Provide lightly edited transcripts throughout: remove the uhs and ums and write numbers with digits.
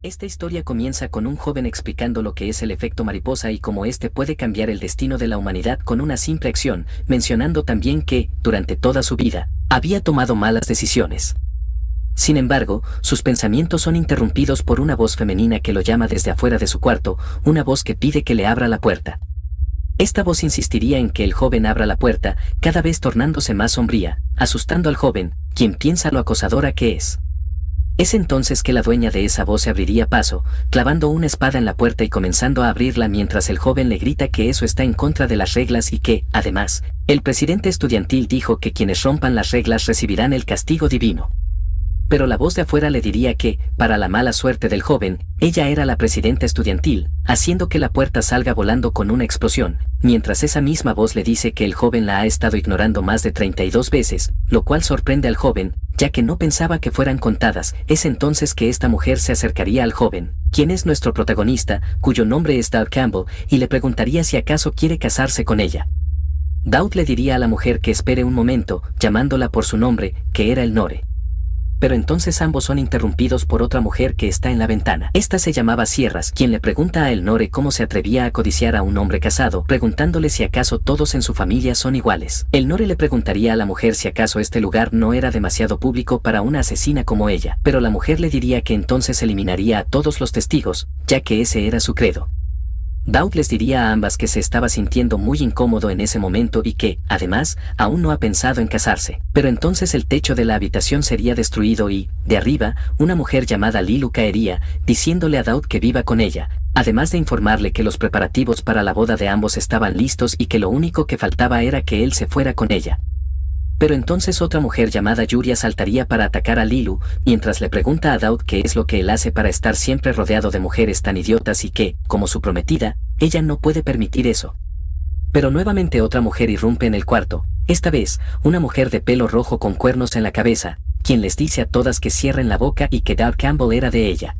Esta historia comienza con un joven explicando lo que es el efecto mariposa y cómo este puede cambiar el destino de la humanidad con una simple acción, mencionando también que, durante toda su vida, había tomado malas decisiones. Sin embargo, sus pensamientos son interrumpidos por una voz femenina que lo llama desde afuera de su cuarto, una voz que pide que le abra la puerta. Esta voz insistiría en que el joven abra la puerta, cada vez tornándose más sombría, asustando al joven, quien piensa lo acosadora que es. Es entonces que la dueña de esa voz se abriría paso, clavando una espada en la puerta y comenzando a abrirla mientras el joven le grita que eso está en contra de las reglas y que, además, el presidente estudiantil dijo que quienes rompan las reglas recibirán el castigo divino. Pero la voz de afuera le diría que, para la mala suerte del joven, ella era la presidenta estudiantil, haciendo que la puerta salga volando con una explosión, mientras esa misma voz le dice que el joven la ha estado ignorando más de 32 veces, lo cual sorprende al joven, ya que no pensaba que fueran contadas. Es entonces que esta mujer se acercaría al joven, quien es nuestro protagonista, cuyo nombre es Daud Campbell, y le preguntaría si acaso quiere casarse con ella. Daud le diría a la mujer que espere un momento, llamándola por su nombre, que era el Nore. Pero entonces ambos son interrumpidos por otra mujer que está en la ventana. Esta se llamaba Sierras, quien le pregunta a el Nore cómo se atrevía a codiciar a un hombre casado, preguntándole si acaso todos en su familia son iguales. El Nore le preguntaría a la mujer si acaso este lugar no era demasiado público para una asesina como ella, pero la mujer le diría que entonces eliminaría a todos los testigos, ya que ese era su credo. Daud les diría a ambas que se estaba sintiendo muy incómodo en ese momento y que, además, aún no ha pensado en casarse. Pero entonces el techo de la habitación sería destruido y, de arriba, una mujer llamada Lilu caería, diciéndole a Daud que viva con ella, además de informarle que los preparativos para la boda de ambos estaban listos y que lo único que faltaba era que él se fuera con ella. Pero entonces otra mujer llamada Yuria saltaría para atacar a Lilu, mientras le pregunta a Daud qué es lo que él hace para estar siempre rodeado de mujeres tan idiotas y que, como su prometida, ella no puede permitir eso. Pero nuevamente otra mujer irrumpe en el cuarto, esta vez, una mujer de pelo rojo con cuernos en la cabeza, quien les dice a todas que cierren la boca y que Daud Campbell era de ella.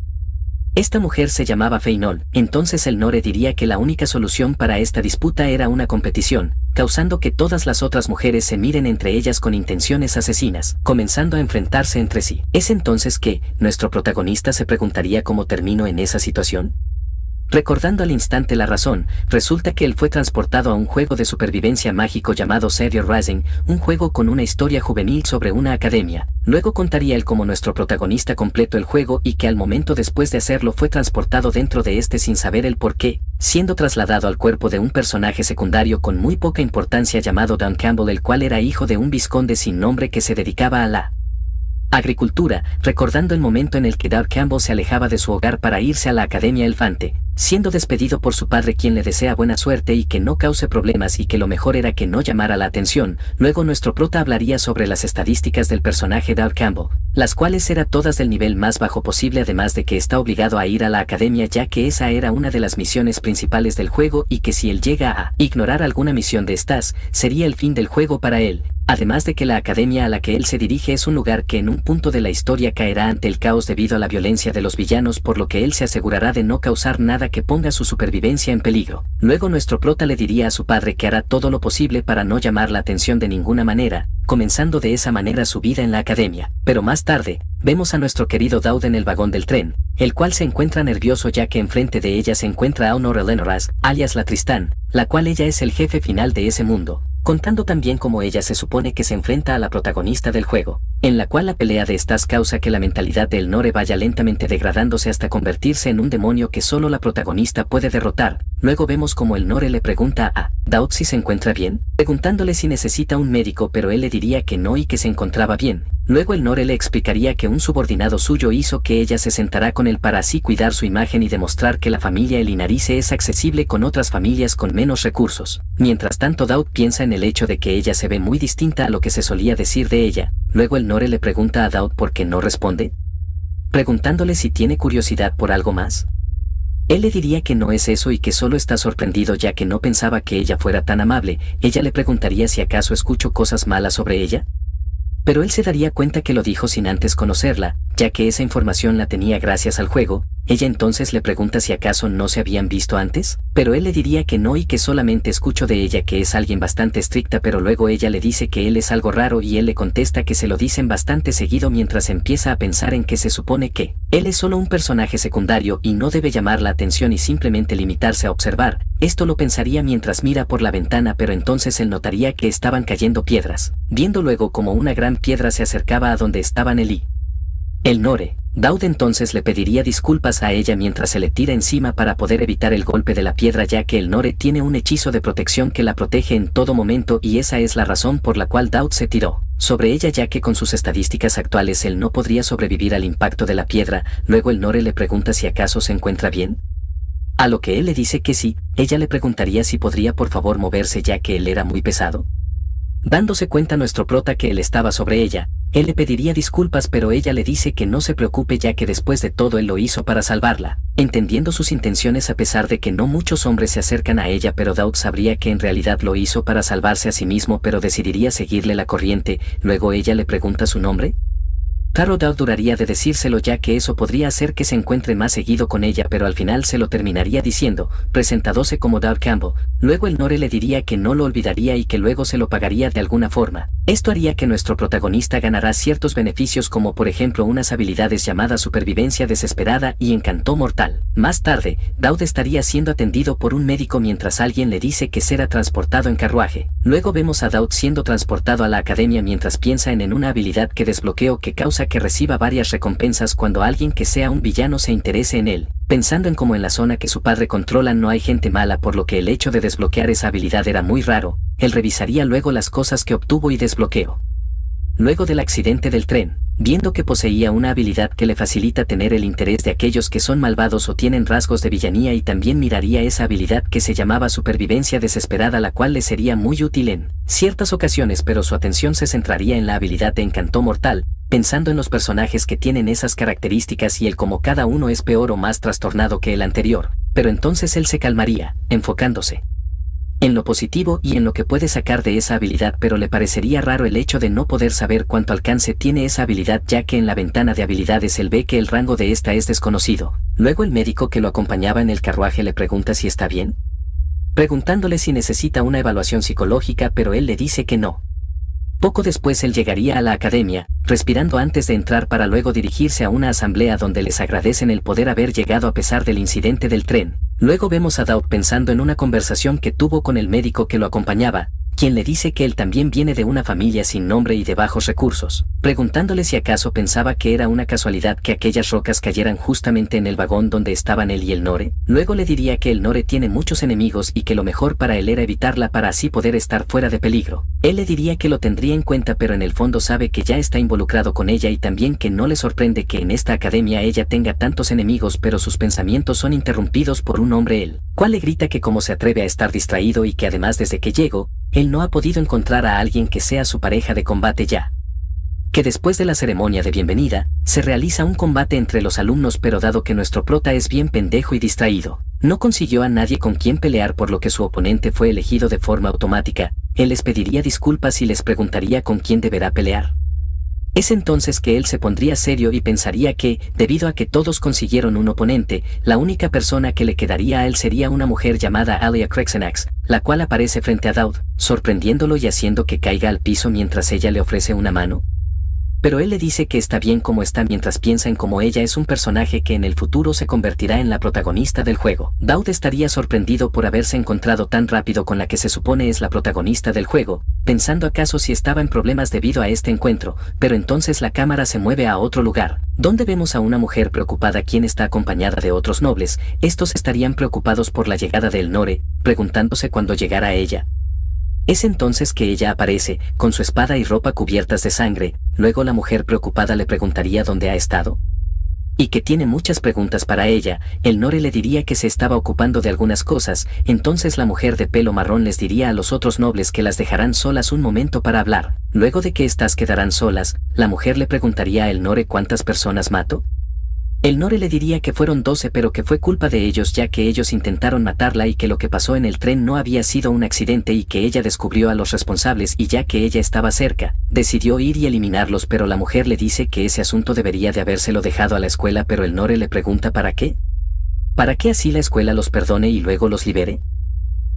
Esta mujer se llamaba Feinol, entonces el Nore diría que la única solución para esta disputa era una competición, causando que todas las otras mujeres se miren entre ellas con intenciones asesinas, comenzando a enfrentarse entre sí. Es entonces que, nuestro protagonista se preguntaría cómo terminó en esa situación. Recordando al instante la razón, resulta que él fue transportado a un juego de supervivencia mágico llamado Savior Rising, un juego con una historia juvenil sobre una academia. Luego contaría él cómo nuestro protagonista completó el juego y que al momento después de hacerlo fue transportado dentro de este sin saber el por qué, siendo trasladado al cuerpo de un personaje secundario con muy poca importancia llamado Dan Campbell, el cual era hijo de un vizconde sin nombre que se dedicaba a la agricultura, recordando el momento en el que Daud Campbell se alejaba de su hogar para irse a la Academia Elfante, siendo despedido por su padre quien le desea buena suerte y que no cause problemas y que lo mejor era que no llamara la atención. Luego nuestro prota hablaría sobre las estadísticas del personaje Daud Campbell, las cuales eran todas del nivel más bajo posible, además de que está obligado a ir a la academia ya que esa era una de las misiones principales del juego y que si él llega a ignorar alguna misión de estas, sería el fin del juego para él. Además de que la academia a la que él se dirige es un lugar que en un punto de la historia caerá ante el caos debido a la violencia de los villanos, por lo que él se asegurará de no causar nada que ponga su supervivencia en peligro. Luego nuestro prota le diría a su padre que hará todo lo posible para no llamar la atención de ninguna manera, comenzando de esa manera su vida en la academia. Pero más tarde, vemos a nuestro querido Daud en el vagón del tren, el cual se encuentra nervioso ya que enfrente de ella se encuentra a Honor Eleonoras, alias la Tristán, la cual ella es el jefe final de ese mundo, contando también cómo ella se supone que se enfrenta a la protagonista del juego, en la cual la pelea de estas causa que la mentalidad del Nore vaya lentamente degradándose hasta convertirse en un demonio que solo la protagonista puede derrotar. Luego vemos como el Nore le pregunta a Daud si se encuentra bien, preguntándole si necesita un médico, pero él le diría que no y que se encontraba bien. Luego el Nore le explicaría que un subordinado suyo hizo que ella se sentará con él para así cuidar su imagen y demostrar que la familia Elinarice es accesible con otras familias con menos recursos. Mientras tanto Daud piensa en el hecho de que ella se ve muy distinta a lo que se solía decir de ella. Luego el Nore le pregunta a Daud por qué no responde, preguntándole si tiene curiosidad por algo más. Él le diría que no es eso y que solo está sorprendido ya que no pensaba que ella fuera tan amable. Ella le preguntaría si acaso escuchó cosas malas sobre ella, pero él se daría cuenta que lo dijo sin antes conocerla, ya que esa información la tenía gracias al juego. Ella entonces le pregunta si acaso no se habían visto antes, pero él le diría que no y que solamente escuchó de ella que es alguien bastante estricta, pero luego ella le dice que él es algo raro y él le contesta que se lo dicen bastante seguido mientras empieza a pensar en que se supone que él es solo un personaje secundario y no debe llamar la atención y simplemente limitarse a observar. Esto lo pensaría mientras mira por la ventana, pero entonces él notaría que estaban cayendo piedras, viendo luego como una gran piedra se acercaba a donde estaban él y el Nore. Daud entonces le pediría disculpas a ella mientras se le tira encima para poder evitar el golpe de la piedra, ya que el Nore tiene un hechizo de protección que la protege en todo momento y esa es la razón por la cual Daud se tiró sobre ella, ya que con sus estadísticas actuales él no podría sobrevivir al impacto de la piedra. Luego el Nore le pregunta si acaso se encuentra bien. A lo que él le dice que sí. Ella le preguntaría si podría por favor moverse ya que él era muy pesado. Dándose cuenta nuestro prota que él estaba sobre ella, él le pediría disculpas, pero ella le dice que no se preocupe ya que después de todo él lo hizo para salvarla, entendiendo sus intenciones a pesar de que no muchos hombres se acercan a ella, pero Daud sabría que en realidad lo hizo para salvarse a sí mismo, pero decidiría seguirle la corriente. Luego ella le pregunta su nombre. Claro, Daud duraría de decírselo ya que eso podría hacer que se encuentre más seguido con ella, pero al final se lo terminaría diciendo, presentándose como Daud Campbell. Luego el Nore le diría que no lo olvidaría y que luego se lo pagaría de alguna forma. Esto haría que nuestro protagonista ganará ciertos beneficios como por ejemplo unas habilidades llamadas supervivencia desesperada y encanto mortal. Más tarde, Daud estaría siendo atendido por un médico mientras alguien le dice que será transportado en carruaje. Luego vemos a Daud siendo transportado a la academia mientras piensa en una habilidad que desbloqueó que causa que reciba varias recompensas cuando alguien que sea un villano se interese en él. Pensando en cómo en la zona que su padre controla no hay gente mala, por lo que el hecho de desbloquear esa habilidad era muy raro, él revisaría luego las cosas que obtuvo y desbloqueó. Luego del accidente del tren, viendo que poseía una habilidad que le facilita tener el interés de aquellos que son malvados o tienen rasgos de villanía, y también miraría esa habilidad que se llamaba supervivencia desesperada, la cual le sería muy útil en ciertas ocasiones, pero su atención se centraría en la habilidad de encanto mortal, pensando en los personajes que tienen esas características y el cómo cada uno es peor o más trastornado que el anterior, pero entonces él se calmaría, enfocándose en lo positivo y en lo que puede sacar de esa habilidad, pero le parecería raro el hecho de no poder saber cuánto alcance tiene esa habilidad, ya que en la ventana de habilidades él ve que el rango de esta es desconocido. Luego el médico que lo acompañaba en el carruaje le pregunta si está bien, preguntándole si necesita una evaluación psicológica, pero él le dice que no. Poco después él llegaría a la academia, respirando antes de entrar para luego dirigirse a una asamblea donde les agradecen el poder haber llegado a pesar del incidente del tren. Luego vemos a Daud pensando en una conversación que tuvo con el médico que lo acompañaba, quien le dice que él también viene de una familia sin nombre y de bajos recursos, preguntándole si acaso pensaba que era una casualidad que aquellas rocas cayeran justamente en el vagón donde estaban él y el Nore. Luego le diría que el Nore tiene muchos enemigos y que lo mejor para él era evitarla para así poder estar fuera de peligro. Él le diría que lo tendría en cuenta, pero en el fondo sabe que ya está involucrado con ella y también que no le sorprende que en esta academia ella tenga tantos enemigos, pero sus pensamientos son interrumpidos por un hombre, el cual le grita que cómo se atreve a estar distraído y que además desde que llegó, él no ha podido encontrar a alguien que sea su pareja de combate ya. Que después de la ceremonia de bienvenida, se realiza un combate entre los alumnos, pero dado que nuestro prota es bien pendejo y distraído, no consiguió a nadie con quien pelear, por lo que su oponente fue elegido de forma automática. Él les pediría disculpas y les preguntaría con quién deberá pelear. Es entonces que él se pondría serio y pensaría que, debido a que todos consiguieron un oponente, la única persona que le quedaría a él sería una mujer llamada Alia Crexenax, la cual aparece frente a Daud, sorprendiéndolo y haciendo que caiga al piso mientras ella le ofrece una mano. Pero él le dice que está bien como está mientras piensa en cómo ella es un personaje que en el futuro se convertirá en la protagonista del juego. Daud estaría sorprendido por haberse encontrado tan rápido con la que se supone es la protagonista del juego, pensando acaso si estaba en problemas debido a este encuentro, pero entonces la cámara se mueve a otro lugar, donde vemos a una mujer preocupada quien está acompañada de otros nobles. Estos estarían preocupados por la llegada del Nore, preguntándose cuándo llegará ella. Es entonces que ella aparece, con su espada y ropa cubiertas de sangre. Luego la mujer preocupada le preguntaría dónde ha estado, y que tiene muchas preguntas para ella. El Nore le diría que se estaba ocupando de algunas cosas. Entonces la mujer de pelo marrón les diría a los otros nobles que las dejarán solas un momento para hablar. Luego de que éstas quedarán solas, la mujer le preguntaría a el Nore cuántas personas mató. El Nore le diría que fueron 12 pero que fue culpa de ellos ya que ellos intentaron matarla y que lo que pasó en el tren no había sido un accidente y que ella descubrió a los responsables y ya que ella estaba cerca, decidió ir y eliminarlos pero la mujer le dice que ese asunto debería de habérselo dejado a la escuela pero el Nore le pregunta ¿para qué? ¿Para qué así la escuela los perdone y luego los libere?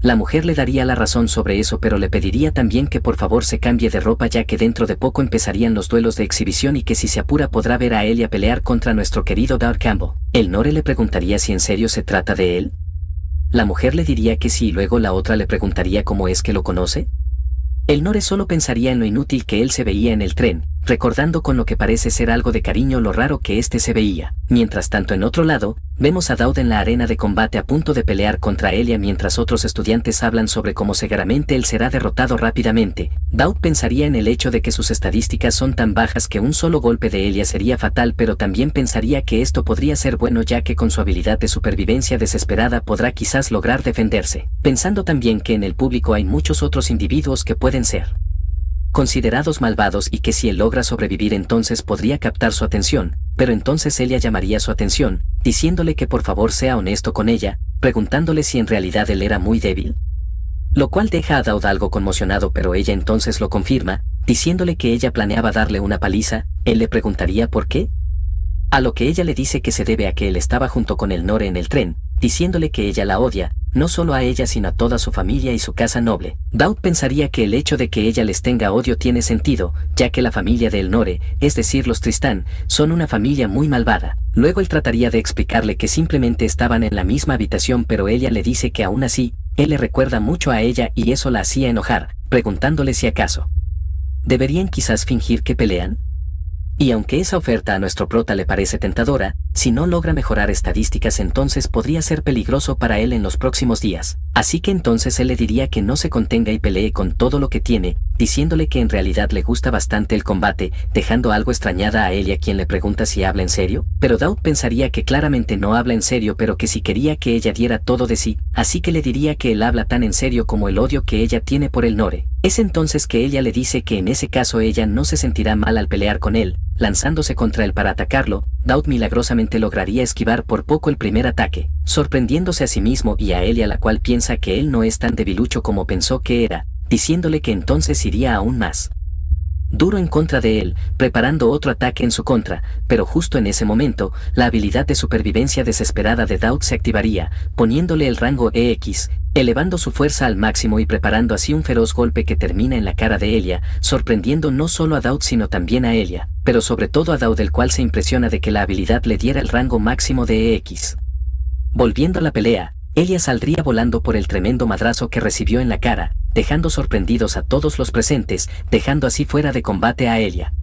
La mujer le daría la razón sobre eso pero le pediría también que por favor se cambie de ropa ya que dentro de poco empezarían los duelos de exhibición y que si se apura podrá ver a Elia pelear contra nuestro querido Dark Campbell. El Nore le preguntaría si en serio se trata de él. La mujer le diría que sí y luego la otra le preguntaría cómo es que lo conoce. El Nore solo pensaría en lo inútil que él se veía en el tren, recordando con lo que parece ser algo de cariño lo raro que éste se veía. Mientras tanto en otro lado, vemos a Daud en la arena de combate a punto de pelear contra Elia mientras otros estudiantes hablan sobre cómo seguramente él será derrotado rápidamente. Daud pensaría en el hecho de que sus estadísticas son tan bajas que un solo golpe de Elia sería fatal pero también pensaría que esto podría ser bueno ya que con su habilidad de supervivencia desesperada podrá quizás lograr defenderse. Pensando también que en el público hay muchos otros individuos que pueden ser considerados malvados y que si él logra sobrevivir entonces podría captar su atención, pero entonces Elia llamaría su atención, diciéndole que por favor sea honesto con ella, preguntándole si en realidad él era muy débil. Lo cual deja a Daud algo conmocionado pero ella entonces lo confirma, diciéndole que ella planeaba darle una paliza. Él le preguntaría por qué. A lo que ella le dice que se debe a que él estaba junto con el Nore en el tren, diciéndole que ella la odia, no solo a ella sino a toda su familia y su casa noble. Daud pensaría que el hecho de que ella les tenga odio tiene sentido, ya que la familia de El Nore, es decir los Tristán, son una familia muy malvada. Luego él trataría de explicarle que simplemente estaban en la misma habitación pero ella le dice que aún así, él le recuerda mucho a ella y eso la hacía enojar, preguntándole si acaso ¿deberían quizás fingir que pelean? Y aunque esa oferta a nuestro prota le parece tentadora, si no logra mejorar estadísticas entonces podría ser peligroso para él en los próximos días. Así que entonces él le diría que no se contenga y pelee con todo lo que tiene, diciéndole que en realidad le gusta bastante el combate, dejando algo extrañada a Elia quien le pregunta si habla en serio, pero Daud pensaría que claramente no habla en serio pero que si quería que ella diera todo de sí, así que le diría que él habla tan en serio como el odio que ella tiene por el Nore. Es entonces que ella le dice que en ese caso ella no se sentirá mal al pelear con él, lanzándose contra él para atacarlo. Daud milagrosamente lograría esquivar por poco el primer ataque, sorprendiéndose a sí mismo y a Elia la cual piensa que él no es tan debilucho como pensó que era, diciéndole que entonces iría aún más duro en contra de él, preparando otro ataque en su contra, pero justo en ese momento, la habilidad de supervivencia desesperada de Daud se activaría, poniéndole el rango EX, elevando su fuerza al máximo y preparando así un feroz golpe que termina en la cara de Elia, sorprendiendo no solo a Daud sino también a Elia, pero sobre todo a Daud el cual se impresiona de que la habilidad le diera el rango máximo de EX. Volviendo a la pelea, Elia saldría volando por el tremendo madrazo que recibió en la cara, dejando sorprendidos a todos los presentes, dejando así fuera de combate a Elia.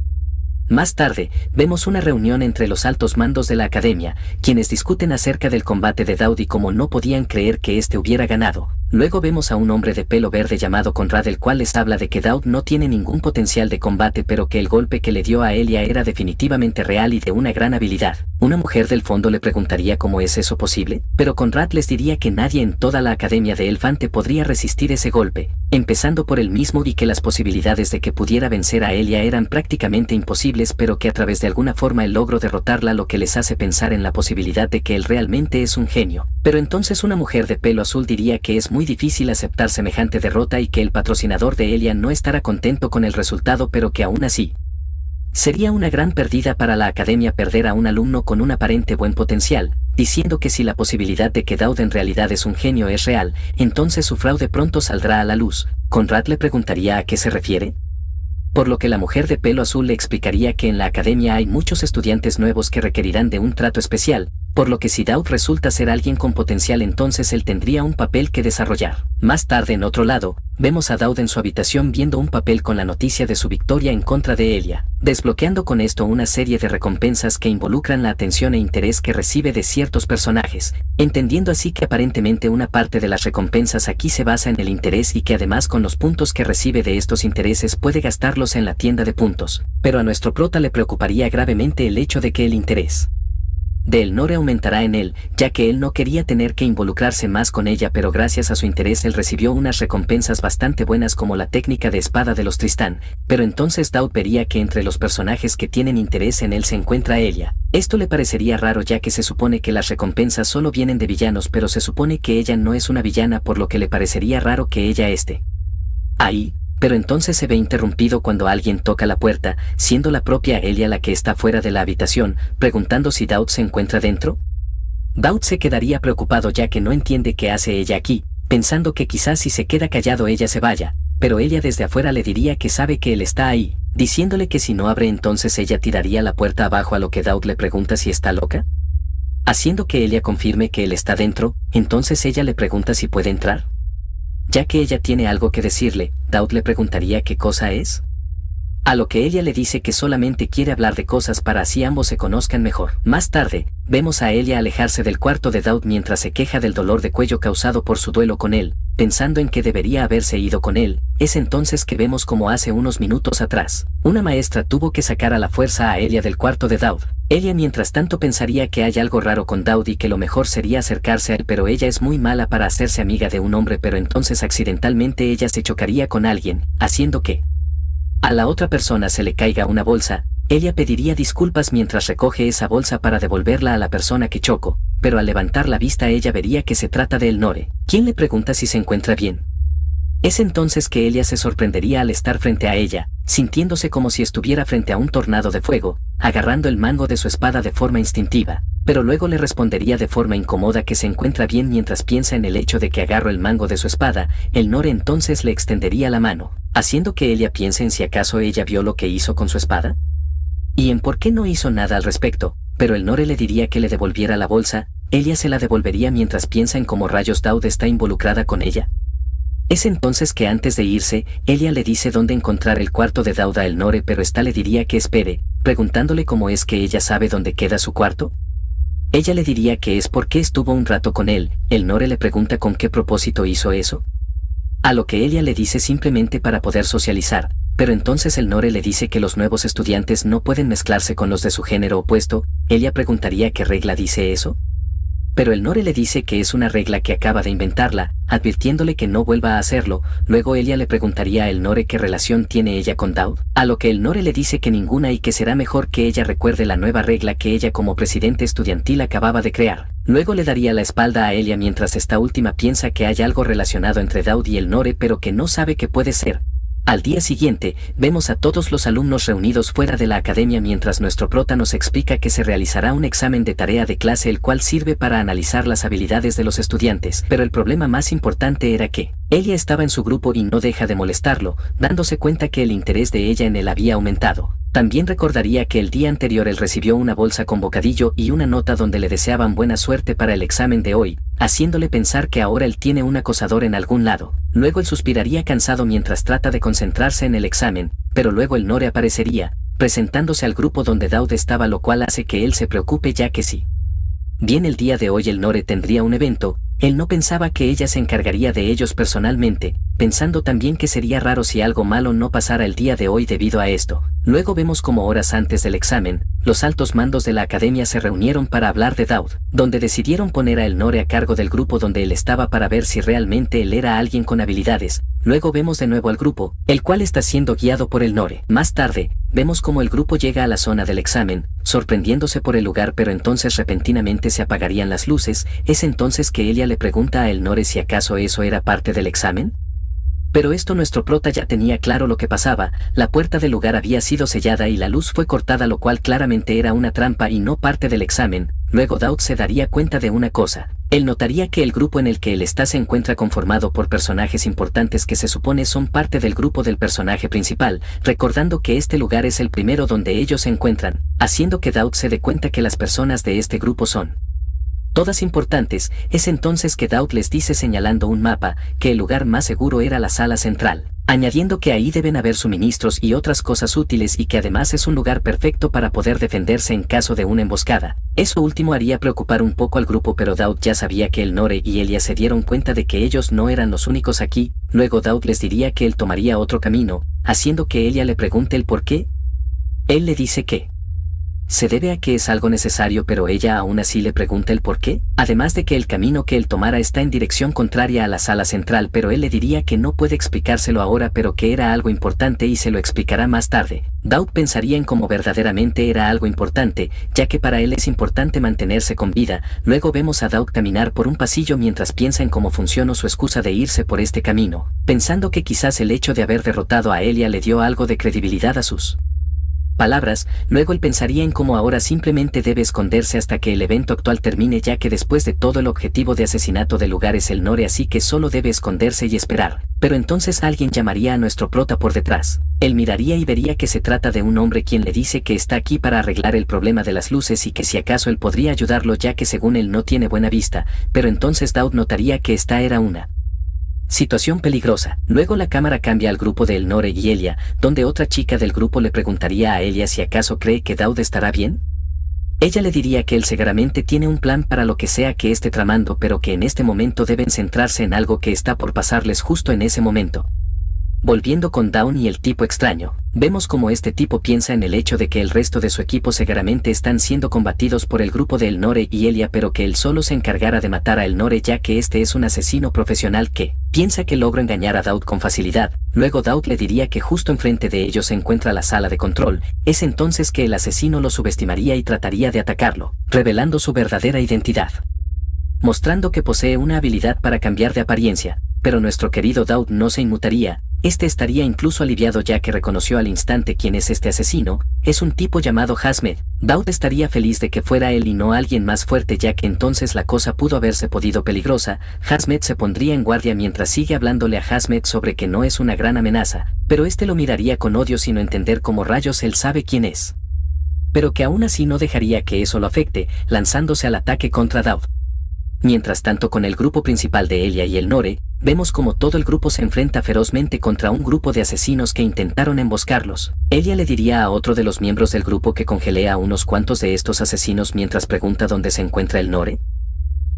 Más tarde, vemos una reunión entre los altos mandos de la academia, quienes discuten acerca del combate de Daud y cómo no podían creer que éste hubiera ganado. Luego vemos a un hombre de pelo verde llamado Conrad el cual les habla de que Daud no tiene ningún potencial de combate pero que el golpe que le dio a Elia era definitivamente real y de una gran habilidad. Una mujer del fondo le preguntaría cómo es eso posible, pero Conrad les diría que nadie en toda la academia de Elfante podría resistir ese golpe, empezando por él mismo y que las posibilidades de que pudiera vencer a Elia eran prácticamente imposibles pero que a través de alguna forma él logró derrotarla lo que les hace pensar en la posibilidad de que él realmente es un genio. Pero entonces una mujer de pelo azul diría que es muy difícil aceptar semejante derrota y que el patrocinador de Elia no estará contento con el resultado pero que aún así sería una gran pérdida para la academia perder a un alumno con un aparente buen potencial, diciendo que si la posibilidad de que Daud en realidad es un genio es real, entonces su fraude pronto saldrá a la luz. Conrad le preguntaría a qué se refiere. Por lo que la mujer de pelo azul le explicaría que en la academia hay muchos estudiantes nuevos que requerirán de un trato especial, por lo que si Daud resulta ser alguien con potencial entonces él tendría un papel que desarrollar. Más tarde en otro lado, vemos a Daud en su habitación viendo un papel con la noticia de su victoria en contra de Elia, desbloqueando con esto una serie de recompensas que involucran la atención e interés que recibe de ciertos personajes, entendiendo así que aparentemente una parte de las recompensas aquí se basa en el interés y que además con los puntos que recibe de estos intereses puede gastarlos en la tienda de puntos, pero a nuestro prota le preocuparía gravemente el hecho de que el interés de Elnore aumentará en él, ya que él no quería tener que involucrarse más con ella, pero gracias a su interés él recibió unas recompensas bastante buenas como la técnica de espada de los Tristán, pero entonces Daud vería que entre los personajes que tienen interés en él se encuentra ella. Esto le parecería raro ya que se supone que las recompensas solo vienen de villanos, pero se supone que ella no es una villana, por lo que le parecería raro que ella esté ahí. Pero entonces se ve interrumpido cuando alguien toca la puerta, siendo la propia Elia la que está fuera de la habitación, preguntando si Daud se encuentra dentro. Daud se quedaría preocupado ya que no entiende qué hace ella aquí, pensando que quizás si se queda callado ella se vaya, pero ella desde afuera le diría que sabe que él está ahí, diciéndole que si no abre entonces ella tiraría la puerta abajo, a lo que Daud le pregunta si está loca. Haciendo que ella confirme que él está dentro, entonces ella le pregunta si puede entrar. Ya que ella tiene algo que decirle, Daud le preguntaría qué cosa es. A lo que ella le dice que solamente quiere hablar de cosas para así ambos se conozcan mejor. Más tarde, vemos a Elia alejarse del cuarto de Daud mientras se queja del dolor de cuello causado por su duelo con él, pensando en que debería haberse ido con él. Es entonces que vemos como hace unos minutos atrás, una maestra tuvo que sacar a la fuerza a Elia del cuarto de Daud. Elia mientras tanto pensaría que hay algo raro con Daud y que lo mejor sería acercarse a él, pero ella es muy mala para hacerse amiga de un hombre, pero entonces accidentalmente ella se chocaría con alguien, haciendo que a la otra persona se le caiga una bolsa. Ella pediría disculpas mientras recoge esa bolsa para devolverla a la persona que chocó, pero al levantar la vista ella vería que se trata de Elnore, quien le pregunta si se encuentra bien. Es entonces que Elia se sorprendería al estar frente a ella, sintiéndose como si estuviera frente a un tornado de fuego, agarrando el mango de su espada de forma instintiva, pero luego le respondería de forma incómoda que se encuentra bien mientras piensa en el hecho de que agarró el mango de su espada. Elnore entonces le extendería la mano, haciendo que Elia piense en si acaso ella vio lo que hizo con su espada y en por qué no hizo nada al respecto, pero Elnore le diría que le devolviera la bolsa. Elia se la devolvería mientras piensa en cómo rayos Daud está involucrada con ella. Es entonces que antes de irse, Elia le dice dónde encontrar el cuarto de Daud a Elnore, pero esta le diría que espere, preguntándole cómo es que ella sabe dónde queda su cuarto. Ella le diría que es porque estuvo un rato con él. Elnore le pregunta con qué propósito hizo eso. A lo que Elia le dice simplemente para poder socializar, pero entonces Elnore le dice que los nuevos estudiantes no pueden mezclarse con los de su género opuesto. Elia preguntaría qué regla dice eso. Pero Elnore le dice que es una regla que acaba de inventarla, advirtiéndole que no vuelva a hacerlo. Luego Elia le preguntaría a Elnore qué relación tiene ella con Daud, a lo que Elnore le dice que ninguna y que será mejor que ella recuerde la nueva regla que ella como presidente estudiantil acababa de crear. Luego le daría la espalda a Elia mientras esta última piensa que hay algo relacionado entre Daud y Elnore, pero que no sabe qué puede ser. Al día siguiente, vemos a todos los alumnos reunidos fuera de la academia mientras nuestro prota nos explica que se realizará un examen de tarea de clase el cual sirve para analizar las habilidades de los estudiantes, pero el problema más importante era que Elia estaba en su grupo y no deja de molestarlo, dándose cuenta que el interés de ella en él había aumentado. También recordaría que el día anterior él recibió una bolsa con bocadillo y una nota donde le deseaban buena suerte para el examen de hoy, haciéndole pensar que ahora él tiene un acosador en algún lado. Luego él suspiraría cansado mientras trata de concentrarse en el examen, pero luego Elnore aparecería, presentándose al grupo donde Daud estaba, lo cual hace que él se preocupe ya que sí. Bien, el día de hoy Elnore tendría un evento. Él no pensaba que ella se encargaría de ellos personalmente, pensando también que sería raro si algo malo no pasara el día de hoy debido a esto. Luego vemos como horas antes del examen, los altos mandos de la academia se reunieron para hablar de Daud, donde decidieron poner a Elnore a cargo del grupo donde él estaba para ver si realmente él era alguien con habilidades. Luego vemos de nuevo al grupo, el cual está siendo guiado por Elnore. Más tarde, vemos como el grupo llega a la zona del examen, sorprendiéndose por el lugar, pero entonces repentinamente se apagarían las luces. Es entonces que Elia le pregunta a Elnore si acaso eso era parte del examen. Pero esto nuestro prota ya tenía claro lo que pasaba. La puerta del lugar había sido sellada y la luz fue cortada, lo cual claramente era una trampa y no parte del examen. Luego Daud se daría cuenta de una cosa. Él notaría que el grupo en el que él está se encuentra conformado por personajes importantes que se supone son parte del grupo del personaje principal, recordando que este lugar es el primero donde ellos se encuentran, haciendo que Daud se dé cuenta que las personas de este grupo son todas importantes. Es entonces que Daud les dice señalando un mapa, que el lugar más seguro era la sala central, añadiendo que ahí deben haber suministros y otras cosas útiles y que además es un lugar perfecto para poder defenderse en caso de una emboscada. Eso último haría preocupar un poco al grupo, pero Daud ya sabía que Elnore y Elia se dieron cuenta de que ellos no eran los únicos aquí. Luego Daud les diría que él tomaría otro camino, haciendo que Elia le pregunte el por qué. Él le dice que Se debe a que es algo necesario, pero ella aún así le pregunta el por qué, además de que el camino que él tomara está en dirección contraria a la sala central, pero él le diría que no puede explicárselo ahora, pero que era algo importante y se lo explicará más tarde. Daud pensaría en cómo verdaderamente era algo importante, ya que para él es importante mantenerse con vida. Luego vemos a Daud caminar por un pasillo mientras piensa en cómo funcionó su excusa de irse por este camino, pensando que quizás el hecho de haber derrotado a Elia le dio algo de credibilidad a sus palabras. Luego él pensaría en cómo ahora simplemente debe esconderse hasta que el evento actual termine, ya que después de todo el objetivo de asesinato del lugar es el Nore, así que solo debe esconderse y esperar. Pero entonces alguien llamaría a nuestro prota por detrás. Él miraría y vería que se trata de un hombre quien le dice que está aquí para arreglar el problema de las luces y que si acaso él podría ayudarlo, ya que según él no tiene buena vista. Pero entonces Daud notaría que esta era una situación peligrosa. Luego la cámara cambia al grupo de Elnore y Elia, donde otra chica del grupo le preguntaría a Elia si acaso cree que Daud estará bien. Ella le diría que él seguramente tiene un plan para lo que sea que esté tramando, pero que en este momento deben centrarse en algo que está por pasarles justo en ese momento. Volviendo con Dawn y el tipo extraño, vemos como este tipo piensa en el hecho de que el resto de su equipo seguramente están siendo combatidos por el grupo de Elnore y Elia, pero que él solo se encargará de matar a Elnore, ya que este es un asesino profesional que piensa que logra engañar a Daud con facilidad. Luego Daud le diría que justo enfrente de ellos se encuentra la sala de control. Es entonces que el asesino lo subestimaría y trataría de atacarlo, revelando su verdadera identidad, mostrando que posee una habilidad para cambiar de apariencia. Pero nuestro querido Daud no se inmutaría. Este estaría incluso aliviado, ya que reconoció al instante quién es este asesino. Es un tipo llamado Hazmed. Daud estaría feliz de que fuera él y no alguien más fuerte, ya que entonces la cosa pudo haberse podido peligrosa. Hazmed se pondría en guardia mientras sigue hablándole a Hazmed sobre que no es una gran amenaza, pero este lo miraría con odio sin entender cómo rayos él sabe quién es. Pero que aún así no dejaría que eso lo afecte, lanzándose al ataque contra Daud. Mientras tanto, con el grupo principal de Elia y Elnore, vemos como todo el grupo se enfrenta ferozmente contra un grupo de asesinos que intentaron emboscarlos. Elia le diría a otro de los miembros del grupo que congelee a unos cuantos de estos asesinos mientras pregunta dónde se encuentra Elnore,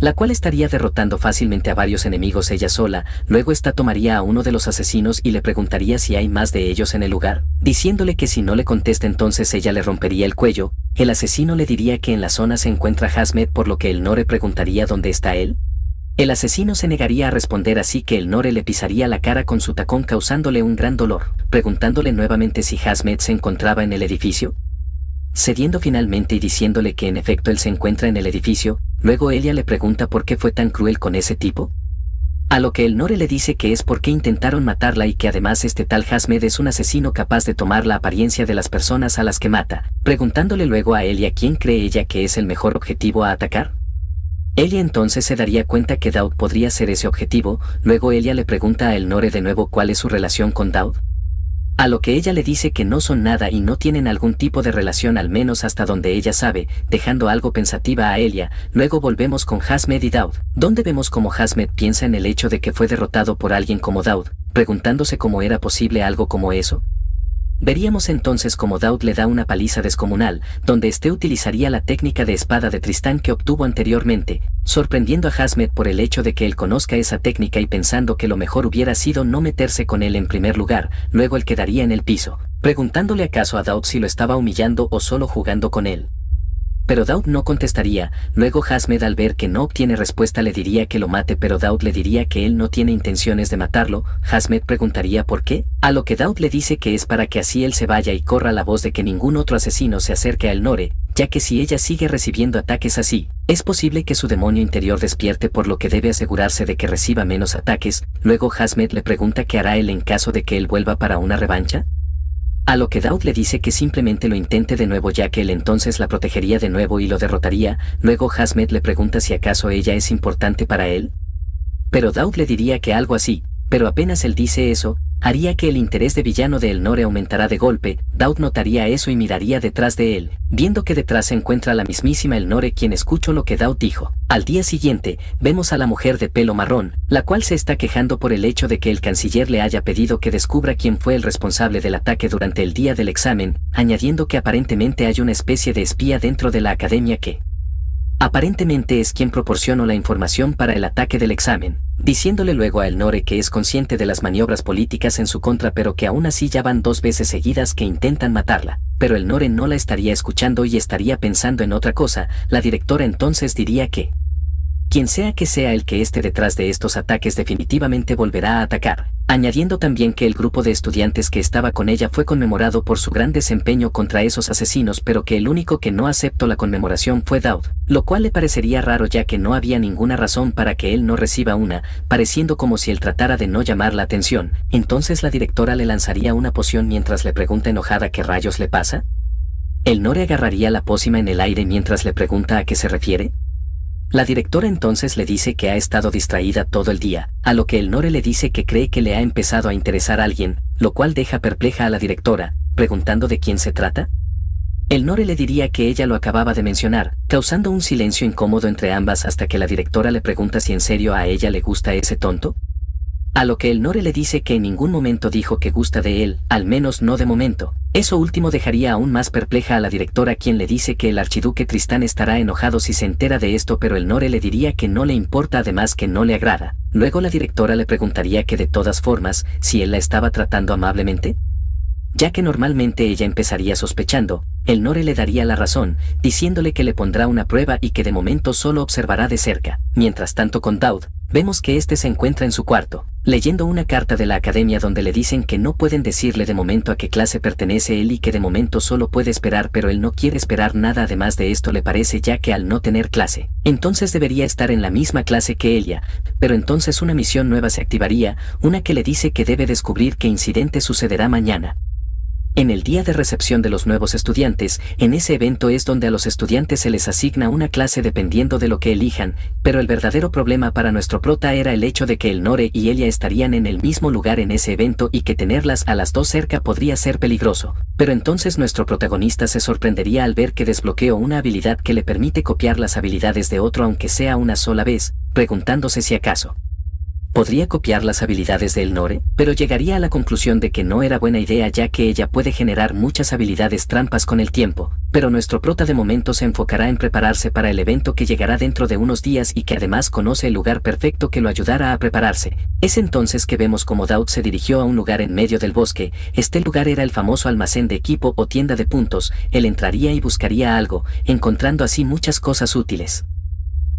la cual estaría derrotando fácilmente a varios enemigos ella sola. Luego esta tomaría a uno de los asesinos y le preguntaría si hay más de ellos en el lugar, diciéndole que si no le contesta entonces ella le rompería el cuello. El asesino le diría que en la zona se encuentra Hazmed, por lo que Elnore preguntaría dónde está él. El asesino se negaría a responder, así que Elnore le pisaría la cara con su tacón causándole un gran dolor, preguntándole nuevamente si Hazmed se encontraba en el edificio, cediendo finalmente y diciéndole que en efecto él se encuentra en el edificio. Luego Elia le pregunta por qué fue tan cruel con ese tipo, a lo que Elnore le dice que es porque intentaron matarla y que además este tal Hazmed es un asesino capaz de tomar la apariencia de las personas a las que mata, preguntándole luego a Elia quién cree ella que es el mejor objetivo a atacar. Elia entonces se daría cuenta que Daud podría ser ese objetivo. Luego Elia le pregunta a Elnore de nuevo cuál es su relación con Daud, a lo que ella le dice que no son nada y no tienen algún tipo de relación, al menos hasta donde ella sabe, dejando algo pensativa a Elia. Luego volvemos con Hazmed y Daud, donde vemos como Hazmed piensa en el hecho de que fue derrotado por alguien como Daud, preguntándose cómo era posible algo como eso. Veríamos entonces cómo Daud le da una paliza descomunal, donde este utilizaría la técnica de espada de Tristán que obtuvo anteriormente, sorprendiendo a Hazmed por el hecho de que él conozca esa técnica y pensando que lo mejor hubiera sido no meterse con él en primer lugar. Luego él quedaría en el piso, preguntándole acaso a Daud si lo estaba humillando o solo jugando con él. Pero Daud no contestaría. Luego Hazmed, al ver que no obtiene respuesta, le diría que lo mate, pero Daud le diría que él no tiene intenciones de matarlo. Hazmed preguntaría por qué, a lo que Daud le dice que es para que así él se vaya y corra la voz de que ningún otro asesino se acerque a Elnore, ya que si ella sigue recibiendo ataques así, es posible que su demonio interior despierte, por lo que debe asegurarse de que reciba menos ataques. Luego Hazmed le pregunta qué hará él en caso de que él vuelva para una revancha, a lo que Daud le dice que simplemente lo intente de nuevo, ya que él entonces la protegería de nuevo y lo derrotaría. Luego Hazmed le pregunta si acaso ella es importante para él, pero Daud le diría que algo así, pero apenas él dice eso, haría que el interés de villano de Elnore aumentará de golpe. Daud notaría eso y miraría detrás de él, viendo que detrás se encuentra la mismísima Elnore, quien escuchó lo que Daud dijo. Al día siguiente, vemos a la mujer de pelo marrón, la cual se está quejando por el hecho de que el canciller le haya pedido que descubra quién fue el responsable del ataque durante el día del examen, añadiendo que aparentemente hay una especie de espía dentro de la academia que aparentemente es quien proporcionó la información para el ataque del examen. diciéndole luego a Elnore que es consciente de las maniobras políticas en su contra pero que aún así ya van 2 veces seguidas que intentan matarla. Pero Elnore no la estaría escuchando y estaría pensando en otra cosa. La directora entonces diría que quien sea que sea el que esté detrás de estos ataques definitivamente volverá a atacar, añadiendo también que el grupo de estudiantes que estaba con ella fue conmemorado por su gran desempeño contra esos asesinos, pero que el único que no aceptó la conmemoración fue Daud, lo cual le parecería raro ya que no había ninguna razón para que él no reciba una, pareciendo como si él tratara de no llamar la atención. Entonces la directora le lanzaría una poción mientras le pregunta enojada qué rayos le pasa. Elnore agarraría la pócima en el aire mientras le pregunta a qué se refiere. La directora entonces le dice que ha estado distraída todo el día, a lo que Elnore le dice que cree que le ha empezado a interesar a alguien, lo cual deja perpleja a la directora, preguntando de quién se trata. Elnore le diría que ella lo acababa de mencionar, causando un silencio incómodo entre ambas hasta que la directora le pregunta si en serio a ella le gusta ese tonto. A lo que Elnore le dice que en ningún momento dijo que gusta de él, al menos no de momento. Eso último dejaría aún más perpleja a la directora, quien le dice que el archiduque Tristán estará enojado si se entera de esto, pero Elnore le diría que no le importa, además que no le agrada. Luego la directora le preguntaría que de todas formas, si él la estaba tratando amablemente, ya que normalmente ella empezaría sospechando. Elnore le daría la razón, diciéndole que le pondrá una prueba y que de momento solo observará de cerca. Mientras tanto con Daud, vemos que este se encuentra en su cuarto, leyendo una carta de la academia donde le dicen que no pueden decirle de momento a qué clase pertenece él y que de momento solo puede esperar, pero él no quiere esperar nada además de esto le parece, ya que al no tener clase, entonces debería estar en la misma clase que ella, pero entonces una misión nueva se activaría, una que le dice que debe descubrir qué incidente sucederá mañana. En el día de recepción de los nuevos estudiantes, en ese evento es donde a los estudiantes se les asigna una clase dependiendo de lo que elijan, pero el verdadero problema para nuestro prota era el hecho de que Elnore y Elia estarían en el mismo lugar en ese evento y que tenerlas a las dos cerca podría ser peligroso. Pero entonces nuestro protagonista se sorprendería al ver que desbloqueó una habilidad que le permite copiar las habilidades de otro aunque sea una sola vez, preguntándose si acaso podría copiar las habilidades de Elnore, pero llegaría a la conclusión de que no era buena idea ya que ella puede generar muchas habilidades trampas con el tiempo, pero nuestro prota de momento se enfocará en prepararse para el evento que llegará dentro de unos días y que además conoce el lugar perfecto que lo ayudará a prepararse. Es entonces que vemos como Daud se dirigió a un lugar en medio del bosque. Este lugar era el famoso almacén de equipo o tienda de puntos. Él entraría y buscaría algo, encontrando así muchas cosas útiles.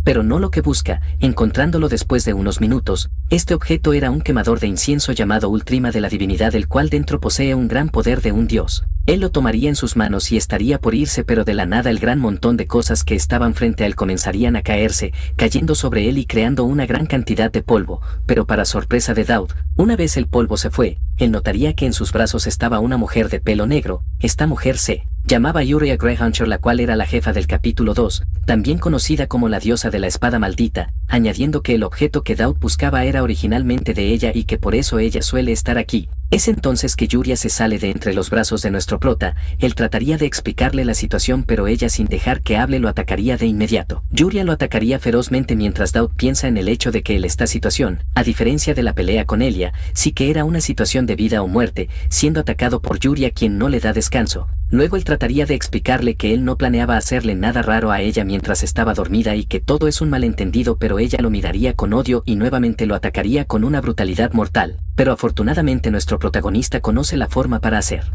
Pero no lo que busca, encontrándolo después de unos minutos. Este objeto era un quemador de incienso llamado Ultrima de la divinidad, el cual dentro posee un gran poder de un dios. Él lo tomaría en sus manos y estaría por irse, pero de la nada el gran montón de cosas que estaban frente a él comenzarían a caerse, cayendo sobre él y creando una gran cantidad de polvo. Pero para sorpresa de Daud, una vez el polvo se fue, él notaría que en sus brazos estaba una mujer de pelo negro. Esta mujer se llamaba Uriah Greyhunter, la cual era la jefa del capítulo 2, también conocida como la diosa de la espada maldita, añadiendo que el objeto que Daud buscaba era originalmente de ella y que por eso ella suele estar aquí. Es entonces que Uriah se sale de entre los brazos de nuestro prota. Él trataría de explicarle la situación, pero ella, sin dejar que hable, lo atacaría de inmediato. Uriah lo atacaría ferozmente mientras Daud piensa en el hecho de que esta situación, a diferencia de la pelea con Elia, sí que era una situación de vida o muerte, siendo atacado por Uriah, quien no le da descanso. Luego él trataría de explicarle que él no planeaba hacerle nada raro a ella mientras estaba dormida y que todo es un malentendido, pero ella lo miraría con odio y nuevamente lo atacaría con una brutalidad mortal. Pero afortunadamente nuestro protagonista conoce la forma para hacer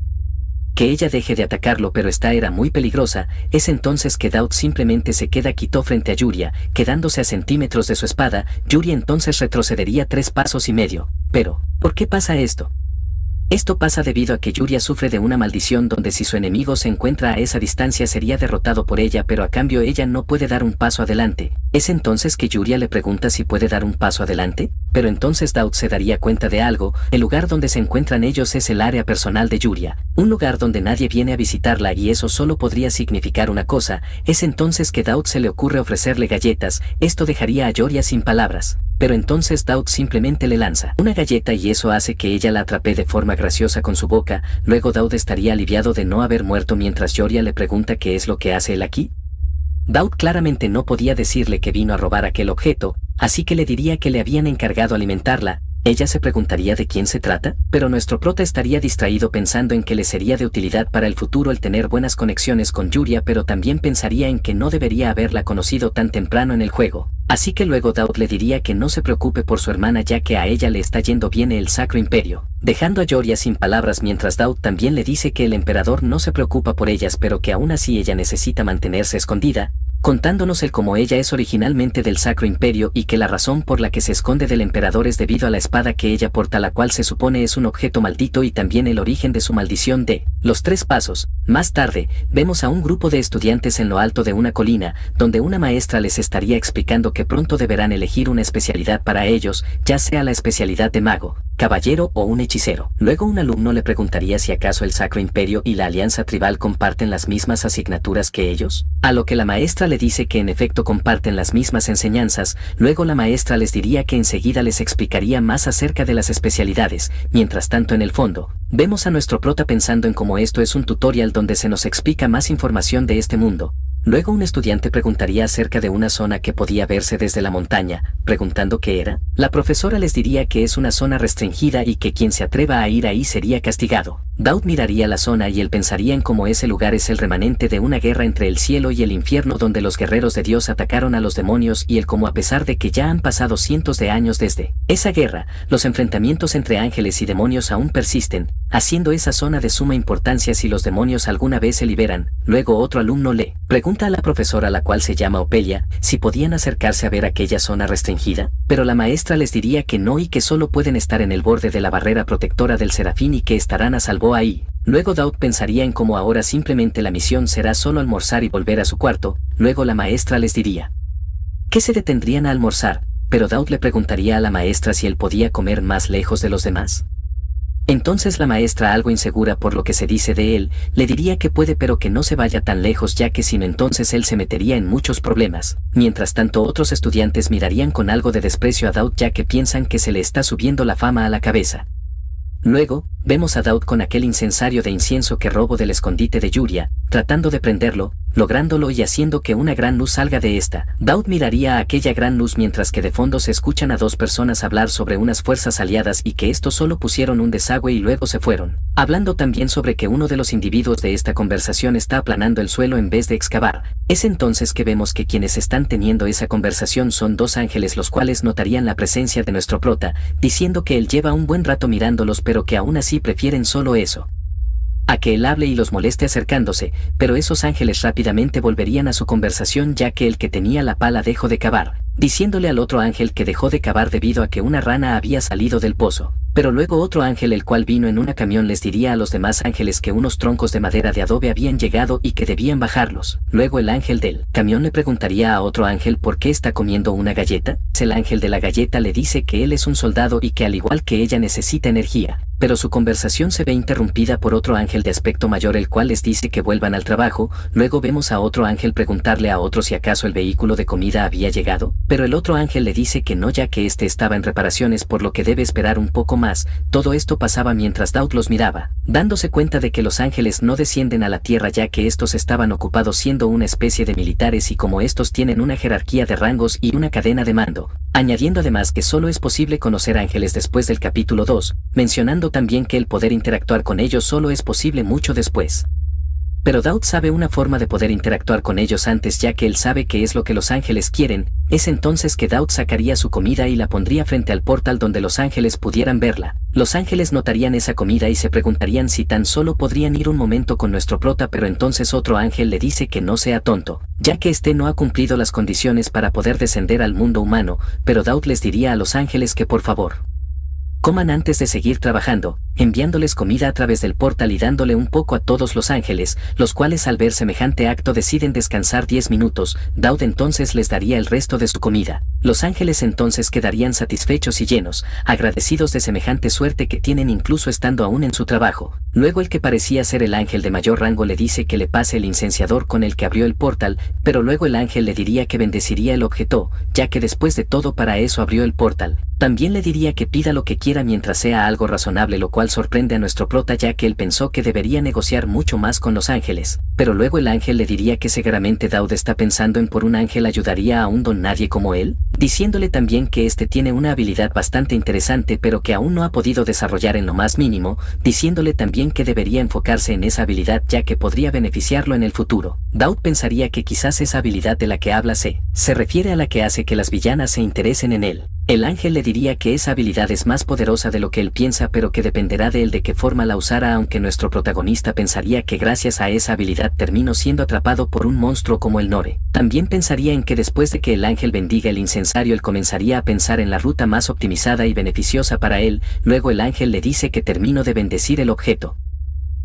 que ella deje de atacarlo, pero esta era muy peligrosa. Es entonces que Daud simplemente se queda quieto frente a Uriah, quedándose a centímetros de su espada. Uriah entonces retrocedería 3 pasos y medio. Pero, ¿por qué pasa esto? Esto pasa debido a que Uriah sufre de una maldición donde si su enemigo se encuentra a esa distancia sería derrotado por ella, pero a cambio ella no puede dar un paso adelante. Es entonces que Uriah le pregunta si puede dar un paso adelante, pero entonces Daud se daría cuenta de algo. El lugar donde se encuentran ellos es el área personal de Uriah, un lugar donde nadie viene a visitarla, y eso solo podría significar una cosa. Es entonces que Daud se le ocurre ofrecerle galletas. Esto dejaría a Uriah sin palabras, pero entonces Daud simplemente le lanza una galleta y eso hace que ella la atrape de forma graciosa con su boca. Luego Daud estaría aliviado de no haber muerto mientras Uriah le pregunta qué es lo que hace él aquí. Daud claramente no podía decirle que vino a robar aquel objeto, así que le diría que le habían encargado alimentarla. Ella se preguntaría de quién se trata, pero nuestro prota estaría distraído pensando en que le sería de utilidad para el futuro el tener buenas conexiones con Uriah, pero también pensaría en que no debería haberla conocido tan temprano en el juego. Así que luego Daud le diría que no se preocupe por su hermana ya que a ella le está yendo bien el Sacro Imperio, dejando a Yoria sin palabras mientras Daud también le dice que el emperador no se preocupa por ellas pero que aún así ella necesita mantenerse escondida, contándonos el cómo ella es originalmente del Sacro Imperio y que la razón por la que se esconde del emperador es debido a la espada que ella porta, la cual se supone es un objeto maldito, y también el origen de su maldición de los 3 pasos. Más tarde, vemos a un grupo de estudiantes en lo alto de una colina, donde una maestra les estaría explicando que pronto deberán elegir una especialidad para ellos, ya sea la especialidad de mago, caballero o un hechicero. Luego un alumno le preguntaría si acaso el Sacro Imperio y la Alianza Tribal comparten las mismas asignaturas que ellos, a lo que la maestra le dice que en efecto comparten las mismas enseñanzas. Luego la maestra les diría que enseguida les explicaría más acerca de las especialidades. Mientras tanto, en el fondo, vemos a nuestro prota pensando en cómo esto es un tutorial donde se nos explica más información de este mundo. Luego un estudiante preguntaría acerca de una zona que podía verse desde la montaña, preguntando qué era. La profesora les diría que es una zona restringida y que quien se atreva a ir ahí sería castigado. Daud miraría la zona y él pensaría en cómo ese lugar es el remanente de una guerra entre el cielo y el infierno donde los guerreros de Dios atacaron a los demonios, y el cómo a pesar de que ya han pasado cientos de años desde esa guerra, los enfrentamientos entre ángeles y demonios aún persisten, haciendo esa zona de suma importancia si los demonios alguna vez se liberan. Luego otro alumno le pregunta a la profesora, la cual se llama Opelia, si podían acercarse a ver aquella zona restringida, pero la maestra les diría que no y que solo pueden estar en el borde de la barrera protectora del Serafín y que estarán a salvo ahí. Luego Daud pensaría en cómo ahora simplemente la misión será solo almorzar y volver a su cuarto. Luego la maestra les diría que se detendrían a almorzar, pero Daud le preguntaría a la maestra si él podía comer más lejos de los demás. Entonces la maestra, algo insegura por lo que se dice de él, le diría que puede pero que no se vaya tan lejos ya que si no entonces él se metería en muchos problemas. Mientras tanto otros estudiantes mirarían con algo de desprecio a Daud ya que piensan que se le está subiendo la fama a la cabeza. Luego, vemos a Daud con aquel incensario de incienso que robó del escondite de Yuria, tratando de prenderlo, lográndolo y haciendo que una gran luz salga de esta. Daud miraría a aquella gran luz mientras que de fondo se escuchan a 2 personas hablar sobre unas fuerzas aliadas y que estos solo pusieron un desagüe y luego se fueron, hablando también sobre que uno de los individuos de esta conversación está aplanando el suelo en vez de excavar. Es entonces que vemos que quienes están teniendo esa conversación son 2 ángeles, los cuales notarían la presencia de nuestro prota, diciendo que él lleva un buen rato mirándolos pero que aún así prefieren solo eso a que él hable y los moleste acercándose, pero esos ángeles rápidamente volverían a su conversación ya que el que tenía la pala dejó de cavar, diciéndole al otro ángel que dejó de cavar debido a que una rana había salido del pozo. Pero luego otro ángel, el cual vino en una camión, les diría a los demás ángeles que unos troncos de madera de adobe habían llegado y que debían bajarlos. Luego el ángel del camión le preguntaría a otro ángel por qué está comiendo una galleta. El ángel de la galleta le dice que él es un soldado y que al igual que ella necesita energía. Pero su conversación se ve interrumpida por otro ángel de aspecto mayor, el cual les dice que vuelvan al trabajo. Luego vemos a otro ángel preguntarle a otro si acaso el vehículo de comida había llegado, pero el otro ángel le dice que no ya que este estaba en reparaciones por lo que debe esperar un poco más. Todo esto pasaba mientras Daud los miraba, dándose cuenta de que los ángeles no descienden a la tierra ya que estos estaban ocupados siendo una especie de militares y como estos tienen una jerarquía de rangos y una cadena de mando, añadiendo además que solo es posible conocer ángeles después del capítulo 2, mencionando también que el poder interactuar con ellos solo es posible mucho después. Pero Daud sabe una forma de poder interactuar con ellos antes ya que él sabe qué es lo que los ángeles quieren. Es entonces que Daud sacaría su comida y la pondría frente al portal donde los ángeles pudieran verla. Los ángeles notarían esa comida y se preguntarían si tan solo podrían ir un momento con nuestro prota, pero entonces otro ángel le dice que no sea tonto, ya que este no ha cumplido las condiciones para poder descender al mundo humano, pero Daud les diría a los ángeles que por favor coman antes de seguir trabajando, enviándoles comida a través del portal y dándole un poco a todos los ángeles, los cuales al ver semejante acto deciden descansar 10 minutos, Daud entonces les daría el resto de su comida. Los ángeles entonces quedarían satisfechos y llenos, agradecidos de semejante suerte que tienen incluso estando aún en su trabajo. Luego el que parecía ser el ángel de mayor rango le dice que le pase el incenciador con el que abrió el portal, pero luego el ángel le diría que bendeciría el objeto, ya que después de todo para eso abrió el portal. También le diría que pida lo que quiera mientras sea algo razonable, lo cual sorprende a nuestro prota ya que él pensó que debería negociar mucho más con los ángeles. Pero luego el ángel le diría que seguramente Daud está pensando en por un ángel ayudaría a un don nadie como él, diciéndole también que este tiene una habilidad bastante interesante pero que aún no ha podido desarrollar en lo más mínimo, diciéndole también también que debería enfocarse en esa habilidad ya que podría beneficiarlo en el futuro. Daud pensaría que quizás esa habilidad de la que habla se refiere a la que hace que las villanas se interesen en él. El ángel le diría que esa habilidad es más poderosa de lo que él piensa, pero que dependerá de él de qué forma la usara, aunque nuestro protagonista pensaría que gracias a esa habilidad terminó siendo atrapado por un monstruo como el Nore. También pensaría en que después de que el ángel bendiga el incensario, él comenzaría a pensar en la ruta más optimizada y beneficiosa para él. Luego el ángel le dice que terminó de bendecir el objeto,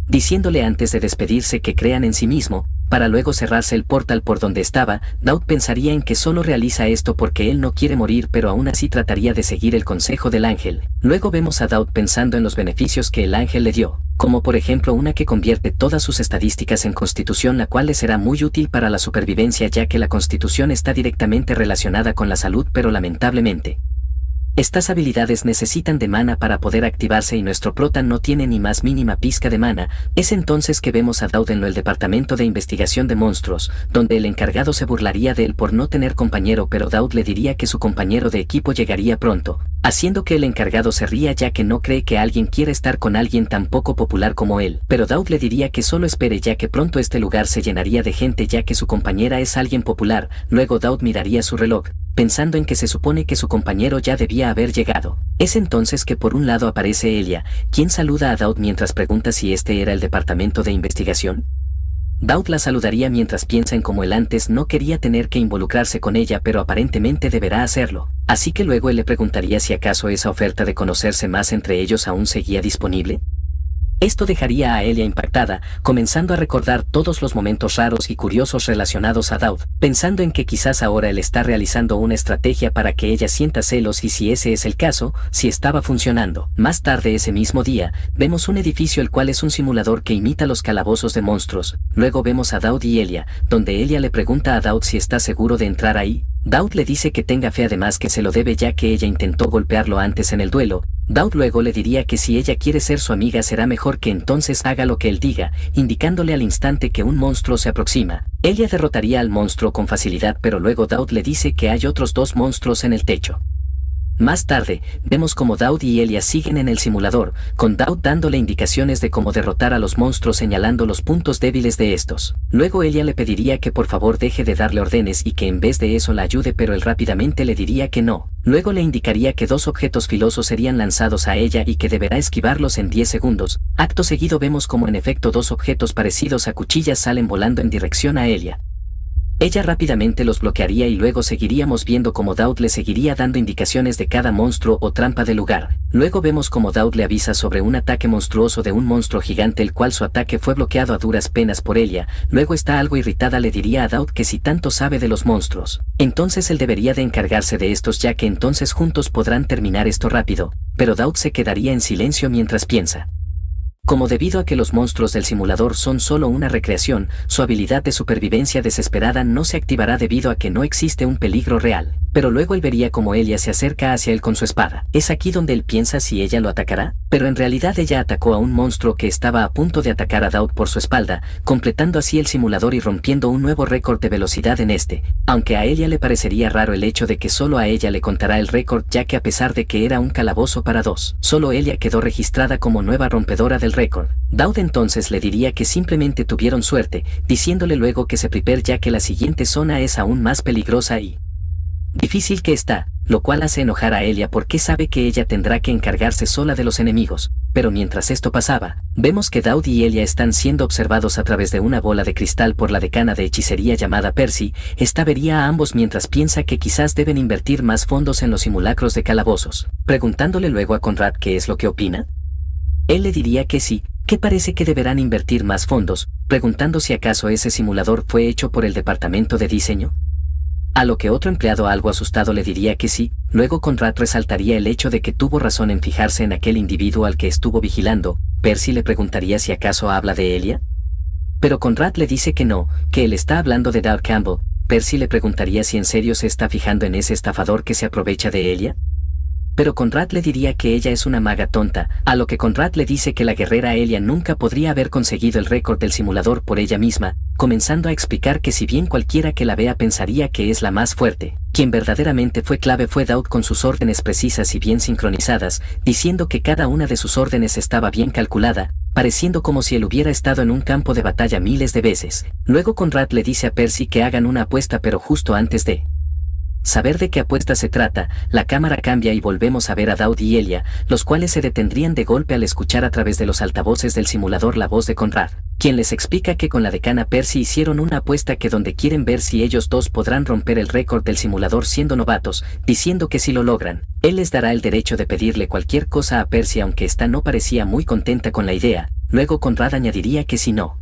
diciéndole antes de despedirse que crean en sí mismo, para luego cerrarse el portal por donde estaba. Daud pensaría en que solo realiza esto porque él no quiere morir, pero aún así trataría de seguir el consejo del ángel. Luego vemos a Daud pensando en los beneficios que el ángel le dio, como por ejemplo una que convierte todas sus estadísticas en constitución, la cual le será muy útil para la supervivencia ya que la constitución está directamente relacionada con la salud, pero lamentablemente estas habilidades necesitan de mana para poder activarse y nuestro prota no tiene ni más mínima pizca de mana. Es entonces que vemos a Daud en el departamento de investigación de monstruos, donde el encargado se burlaría de él por no tener compañero, pero Daud le diría que su compañero de equipo llegaría pronto, haciendo que el encargado se ría ya que no cree que alguien quiera estar con alguien tan poco popular como él. Pero Daud le diría que solo espere ya que pronto este lugar se llenaría de gente ya que su compañera es alguien popular. Luego Daud miraría su reloj, pensando en que se supone que su compañero ya debía haber llegado. Es entonces que por un lado aparece Elia, quien saluda a Daud mientras pregunta si este era el departamento de investigación. Daud la saludaría mientras piensa en cómo él antes no quería tener que involucrarse con ella, pero aparentemente deberá hacerlo. Así que luego él le preguntaría si acaso esa oferta de conocerse más entre ellos aún seguía disponible. Esto dejaría a Elia impactada, comenzando a recordar todos los momentos raros y curiosos relacionados a Daud, pensando en que quizás ahora él está realizando una estrategia para que ella sienta celos, y si ese es el caso, si estaba funcionando. Más tarde ese mismo día, vemos un edificio el cual es un simulador que imita los calabozos de monstruos. Luego vemos a Daud y Elia, donde Elia le pregunta a Daud si está seguro de entrar ahí. Daud le dice que tenga fe, además que se lo debe ya que ella intentó golpearlo antes en el duelo. Daud luego le diría que si ella quiere ser su amiga será mejor que entonces haga lo que él diga, indicándole al instante que un monstruo se aproxima. Ella derrotaría al monstruo con facilidad, pero luego Daud le dice que hay otros dos monstruos en el techo. Más tarde, vemos como Daud y Elia siguen en el simulador, con Daud dándole indicaciones de cómo derrotar a los monstruos, señalando los puntos débiles de estos. Luego Elia le pediría que por favor deje de darle órdenes y que en vez de eso la ayude, pero él rápidamente le diría que no. Luego le indicaría que dos objetos filosos serían lanzados a ella y que deberá esquivarlos en 10 segundos. Acto seguido vemos como en efecto dos objetos parecidos a cuchillas salen volando en dirección a Elia. Ella rápidamente los bloquearía y luego seguiríamos viendo cómo Daud le seguiría dando indicaciones de cada monstruo o trampa del lugar. Luego vemos cómo Daud le avisa sobre un ataque monstruoso de un monstruo gigante, el cual su ataque fue bloqueado a duras penas por Elia. Luego está algo irritada, le diría a Daud que si tanto sabe de los monstruos, entonces él debería de encargarse de estos ya que entonces juntos podrán terminar esto rápido. Pero Daud se quedaría en silencio mientras piensa. Como debido a que los monstruos del simulador son solo una recreación, su habilidad de supervivencia desesperada no se activará debido a que no existe un peligro real. Pero luego él vería como Elia se acerca hacia él con su espada. Es aquí donde él piensa si ella lo atacará, pero en realidad ella atacó a un monstruo que estaba a punto de atacar a Daud por su espalda, completando así el simulador y rompiendo un nuevo récord de velocidad en este. Aunque a Elia le parecería raro el hecho de que solo a ella le contará el récord, ya que a pesar de que era un calabozo para dos, solo Elia quedó registrada como nueva rompedora del récord. Daud entonces le diría que simplemente tuvieron suerte, diciéndole luego que se prepare ya que la siguiente zona es aún más peligrosa y difícil que está, lo cual hace enojar a Elia porque sabe que ella tendrá que encargarse sola de los enemigos. Pero mientras esto pasaba, vemos que Daud y Elia están siendo observados a través de una bola de cristal por la decana de hechicería llamada Percy. Esta vería a ambos mientras piensa que quizás deben invertir más fondos en los simulacros de calabozos, preguntándole luego a Conrad qué es lo que opina. Él le diría que sí, que parece que deberán invertir más fondos, preguntando si acaso ese simulador fue hecho por el departamento de diseño. A lo que otro empleado algo asustado le diría que sí. Luego Conrad resaltaría el hecho de que tuvo razón en fijarse en aquel individuo al que estuvo vigilando. Percy le preguntaría si acaso habla de Elia. Pero Conrad le dice que no, que él está hablando de Doug Campbell. Percy le preguntaría si en serio se está fijando en ese estafador que se aprovecha de Elia. Pero Conrad le diría que ella es una maga tonta, a lo que Conrad le dice que la guerrera Elia nunca podría haber conseguido el récord del simulador por ella misma, comenzando a explicar que si bien cualquiera que la vea pensaría que es la más fuerte, quien verdaderamente fue clave fue Daud con sus órdenes precisas y bien sincronizadas, diciendo que cada una de sus órdenes estaba bien calculada. pareciendo como si él hubiera estado en un campo de batalla miles de veces. Luego Conrad le dice a Percy que hagan una apuesta, pero justo antes de saber de qué apuesta se trata, la cámara cambia y volvemos a ver a Daud y Elia, los cuales se detendrían de golpe al escuchar a través de los altavoces del simulador la voz de Conrad, quien les explica que con la decana Percy hicieron una apuesta que donde quieren ver si ellos dos podrán romper el récord del simulador siendo novatos, diciendo que si lo logran, él les dará el derecho de pedirle cualquier cosa a Percy, aunque esta no parecía muy contenta con la idea. Luego Conrad añadiría que si no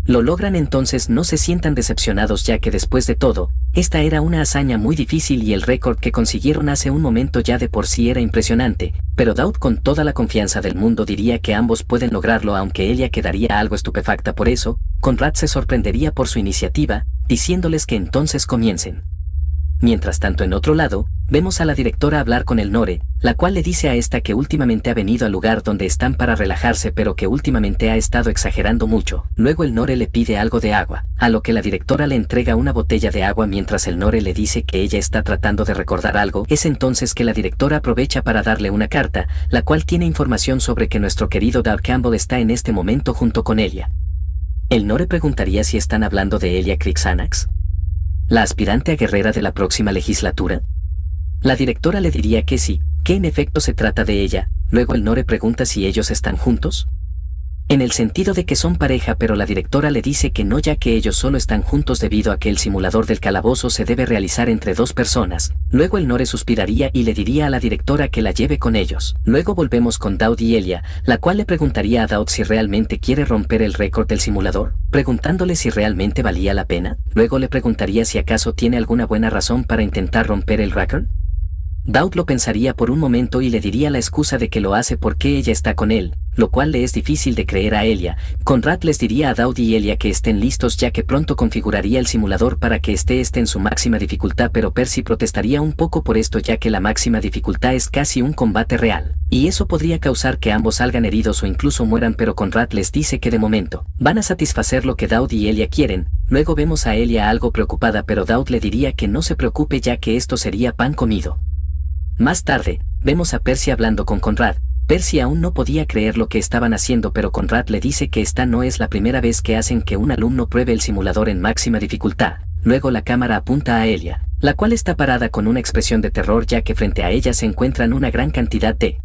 lo logran, entonces no se sientan decepcionados, ya que después de todo, esta era una hazaña muy difícil y el récord que consiguieron hace un momento ya de por sí era impresionante, pero Daud con toda la confianza del mundo diría que ambos pueden lograrlo, aunque ella quedaría algo estupefacta por eso. Conrad se sorprendería por su iniciativa, diciéndoles que entonces comiencen. Mientras tanto, en otro lado, vemos a la directora hablar con el Nore, la cual le dice a esta que últimamente ha venido al lugar donde están para relajarse, pero que últimamente ha estado exagerando mucho. Luego el Nore le pide algo de agua, a lo que la directora le entrega una botella de agua mientras el Nore le dice que ella está tratando de recordar algo. Es entonces que la directora aprovecha para darle una carta, la cual tiene información sobre que nuestro querido Daud Campbell está en este momento junto con Elia. El Nore preguntaría si están hablando de Elia Crixanax, la aspirante a guerrera de la próxima legislatura. La directora le diría que sí, que en efecto se trata de ella. Luego el Nore pregunta si ellos están juntos, en el sentido de que son pareja, pero la directora le dice que no, ya que ellos solo están juntos debido a que el simulador del calabozo se debe realizar entre dos personas. Luego el Nore suspiraría y le diría a la directora que la lleve con ellos. Luego volvemos con Daud y Elia, la cual le preguntaría a Daud si realmente quiere romper el récord del simulador, preguntándole si realmente valía la pena. Luego le preguntaría si acaso tiene alguna buena razón para intentar romper el récord. Daud lo pensaría por un momento y le diría la excusa de que lo hace porque ella está con él, lo cual le es difícil de creer a Elia. Conrad les diría a Daud y Elia que estén listos, ya que pronto configuraría el simulador para que esté en su máxima dificultad, pero Percy protestaría un poco por esto, ya que la máxima dificultad es casi un combate real, y eso podría causar que ambos salgan heridos o incluso mueran, pero Conrad les dice que de momento van a satisfacer lo que Daud y Elia quieren. Luego vemos a Elia algo preocupada, pero Daud le diría que no se preocupe, ya que esto sería pan comido. Más tarde, vemos a Percy hablando con Conrad. Percy aún no podía creer lo que estaban haciendo, pero Conrad le dice que esta no es la primera vez que hacen que un alumno pruebe el simulador en máxima dificultad. Luego la cámara apunta a Elia, la cual está parada con una expresión de terror, ya que frente a ella se encuentran una gran cantidad de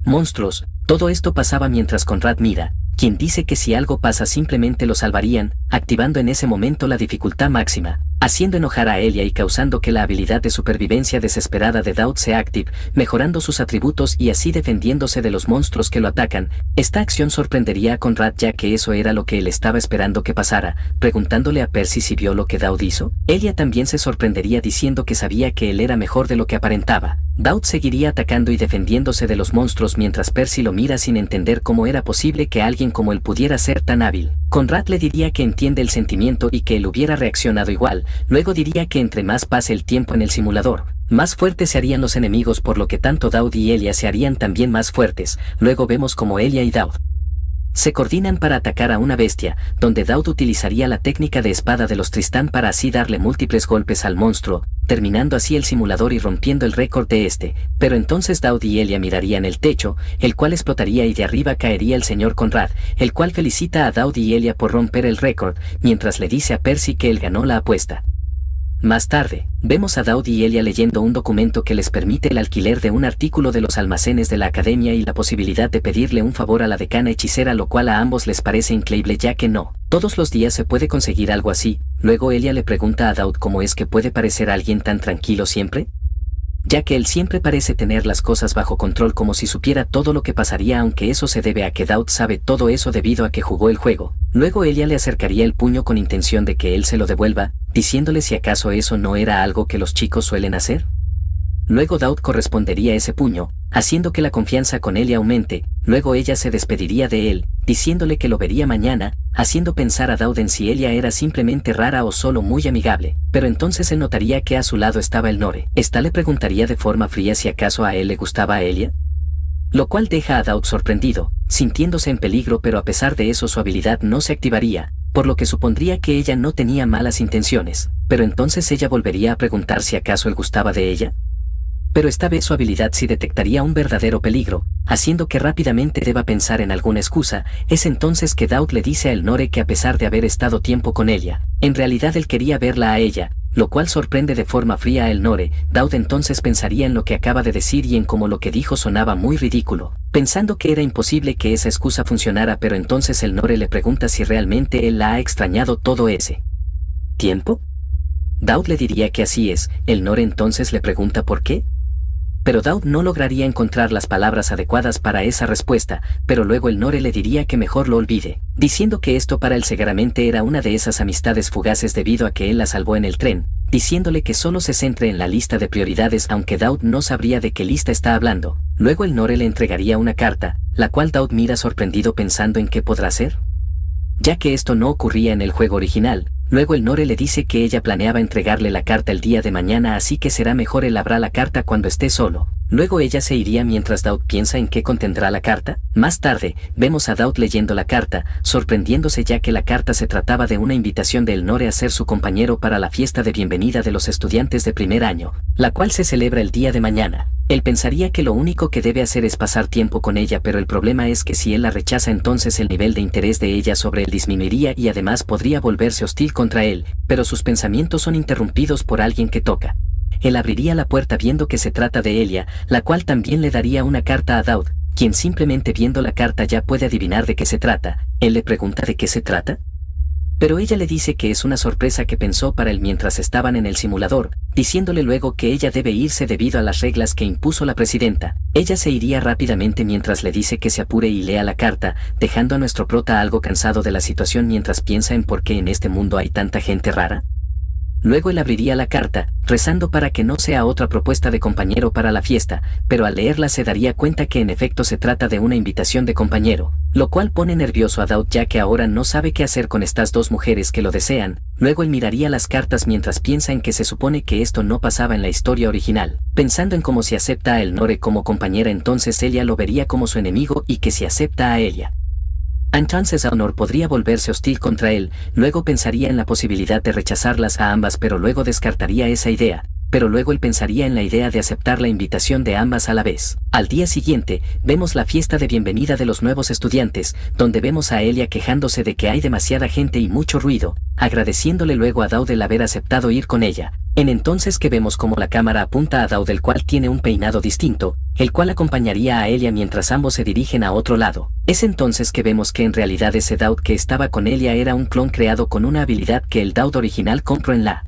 monstruos. Todo esto pasaba mientras Conrad mira, quien dice que si algo pasa simplemente lo salvarían, activando en ese momento la dificultad máxima, haciendo enojar a Elia y causando que la habilidad de supervivencia desesperada de Daud se active, mejorando sus atributos y así defendiéndose de los monstruos que lo atacan. Esta acción sorprendería a Conrad, ya que eso era lo que él estaba esperando que pasara, preguntándole a Percy si vio lo que Daud hizo. Elia también se sorprendería diciendo que sabía que él era mejor de lo que aparentaba. Daud seguiría atacando y defendiéndose de los monstruos mientras Percy lo mira sin entender cómo era posible que alguien como él pudiera ser tan hábil. Conrad le diría que entiende el sentimiento y que él hubiera reaccionado igual. Luego diría que entre más pase el tiempo en el simulador, más fuertes se harían los enemigos, por lo que tanto Daud y Elia se harían también más fuertes. Luego vemos como Elia y Daud se coordinan para atacar a una bestia, donde Daud utilizaría la técnica de espada de los Tristán para así darle múltiples golpes al monstruo, terminando así el simulador y rompiendo el récord de este. Pero entonces Daud y Elia mirarían el techo, el cual explotaría y de arriba caería el señor Conrad, el cual felicita a Daud y Elia por romper el récord, mientras le dice a Percy que él ganó la apuesta. Más tarde, vemos a Daud y Elia leyendo un documento que les permite el alquiler de un artículo de los almacenes de la academia y la posibilidad de pedirle un favor a la decana hechicera, lo cual a ambos les parece increíble, ya que no todos los días se puede conseguir algo así. Luego Elia le pregunta a Daud cómo es que puede parecer alguien tan tranquilo siempre, ya que él siempre parece tener las cosas bajo control, como si supiera todo lo que pasaría, aunque eso se debe a que Daud sabe todo eso debido a que jugó el juego. Luego Elia le acercaría el puño con intención de que él se lo devuelva, diciéndole si acaso eso no era algo que los chicos suelen hacer. Luego Daud correspondería ese puño, haciendo que la confianza con Elia aumente. Luego ella se despediría de él, diciéndole que lo vería mañana, haciendo pensar a Daud en si Elia era simplemente rara o solo muy amigable. Pero entonces él notaría que a su lado estaba el Nore. Esta le preguntaría de forma fría si acaso a él le gustaba a Elia, lo cual deja a Daud sorprendido, sintiéndose en peligro, pero a pesar de eso su habilidad no se activaría, por lo que supondría que ella no tenía malas intenciones. Pero entonces ella volvería a preguntar si acaso él gustaba de ella. Pero esta vez su habilidad sí detectaría un verdadero peligro, haciendo que rápidamente deba pensar en alguna excusa. Es entonces que Daud le dice a Elnore que a pesar de haber estado tiempo con ella, en realidad él quería verla a ella, lo cual sorprende de forma fría a Elnore. Daud entonces pensaría en lo que acaba de decir y en cómo lo que dijo sonaba muy ridículo, pensando que era imposible que esa excusa funcionara, pero entonces Elnore le pregunta si realmente él la ha extrañado todo ese tiempo. Daud le diría que así es. Elnore entonces le pregunta por qué. Pero Daud no lograría encontrar las palabras adecuadas para esa respuesta, pero luego Elnore le diría que mejor lo olvide, diciendo que esto para él seguramente era una de esas amistades fugaces debido a que él la salvó en el tren, diciéndole que solo se centre en la lista de prioridades, aunque Daud no sabría de qué lista está hablando. Luego Elnore le entregaría una carta, la cual Daud mira sorprendido pensando en qué podrá ser, ya que esto no ocurría en el juego original. Luego Elnore le dice que ella planeaba entregarle la carta el día de mañana, así que será mejor él abra la carta cuando esté solo. Luego ella se iría mientras Daud piensa en qué contendrá la carta. Más tarde, vemos a Daud leyendo la carta, sorprendiéndose ya que la carta se trataba de una invitación de Elnore a ser su compañero para la fiesta de bienvenida de los estudiantes de primer año, la cual se celebra el día de mañana. Él pensaría que lo único que debe hacer es pasar tiempo con ella, pero el problema es que si él la rechaza, entonces el nivel de interés de ella sobre él disminuiría y además podría volverse hostil contra él, pero sus pensamientos son interrumpidos por alguien que toca. Él abriría la puerta viendo que se trata de Elia, la cual también le daría una carta a Daud, quien simplemente viendo la carta ya puede adivinar de qué se trata. Él le pregunta de qué se trata, pero ella le dice que es una sorpresa que pensó para él mientras estaban en el simulador, diciéndole luego que ella debe irse debido a las reglas que impuso la presidenta. Ella se iría rápidamente mientras le dice que se apure y lea la carta, dejando a nuestro prota algo cansado de la situación mientras piensa en por qué en este mundo hay tanta gente rara. Luego él abriría la carta, rezando para que no sea otra propuesta de compañero para la fiesta, pero al leerla se daría cuenta que en efecto se trata de una invitación de compañero, lo cual pone nervioso a Daud ya que ahora no sabe qué hacer con estas dos mujeres que lo desean. Luego él miraría las cartas mientras piensa en que se supone que esto no pasaba en la historia original, pensando en cómo si acepta a Elnore como compañera entonces ella lo vería como su enemigo y que si acepta a ella, entonces Elnore podría volverse hostil contra él. Luego pensaría en la posibilidad de rechazarlas a ambas, pero luego descartaría esa idea. Pero luego él pensaría en la idea de aceptar la invitación de ambas a la vez. Al día siguiente, vemos la fiesta de bienvenida de los nuevos estudiantes, donde vemos a Elia quejándose de que hay demasiada gente y mucho ruido, agradeciéndole luego a Daud el haber aceptado ir con ella. En entonces que vemos como la cámara apunta a Daud, el cual tiene un peinado distinto, el cual acompañaría a Elia mientras ambos se dirigen a otro lado. Es entonces que vemos que en realidad ese Daud que estaba con Elia era un clon creado con una habilidad que el Daud original compró en la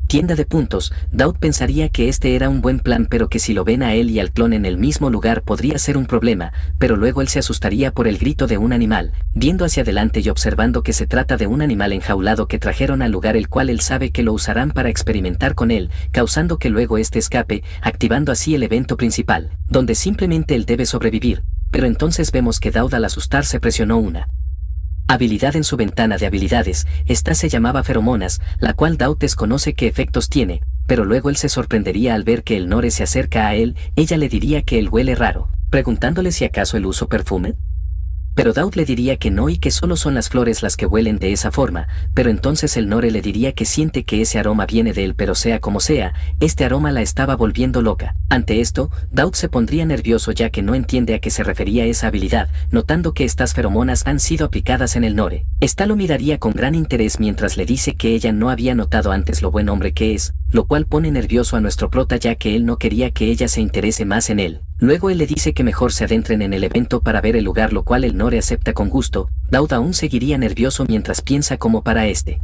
tienda de puntos. Daud pensaría que este era un buen plan, pero que si lo ven a él y al clon en el mismo lugar podría ser un problema, pero luego él se asustaría por el grito de un animal, viendo hacia adelante y observando que se trata de un animal enjaulado que trajeron al lugar, el cual él sabe que lo usarán para experimentar con él, causando que luego este escape, activando así el evento principal, donde simplemente él debe sobrevivir. Pero entonces vemos que Daud al asustarse presionó una habilidad en su ventana de habilidades. Esta se llamaba feromonas, la cual Daud desconoce qué efectos tiene, pero luego él se sorprendería al ver que Elnore se acerca a él. Ella le diría que él huele raro, preguntándole si acaso él usa perfume. Pero Daud le diría que no y que solo son las flores las que huelen de esa forma, pero entonces Elnore le diría que siente que ese aroma viene de él, pero sea como sea, este aroma la estaba volviendo loca. Ante esto, Daud se pondría nervioso ya que no entiende a qué se refería esa habilidad, notando que estas feromonas han sido aplicadas en Elnore. Esta lo miraría con gran interés mientras le dice que ella no había notado antes lo buen hombre que es, lo cual pone nervioso a nuestro prota ya que él no quería que ella se interese más en él. Luego él le dice que mejor se adentren en el evento para ver el lugar, lo cual Elnore acepta con gusto. Daud aún seguiría nervioso mientras piensa como para este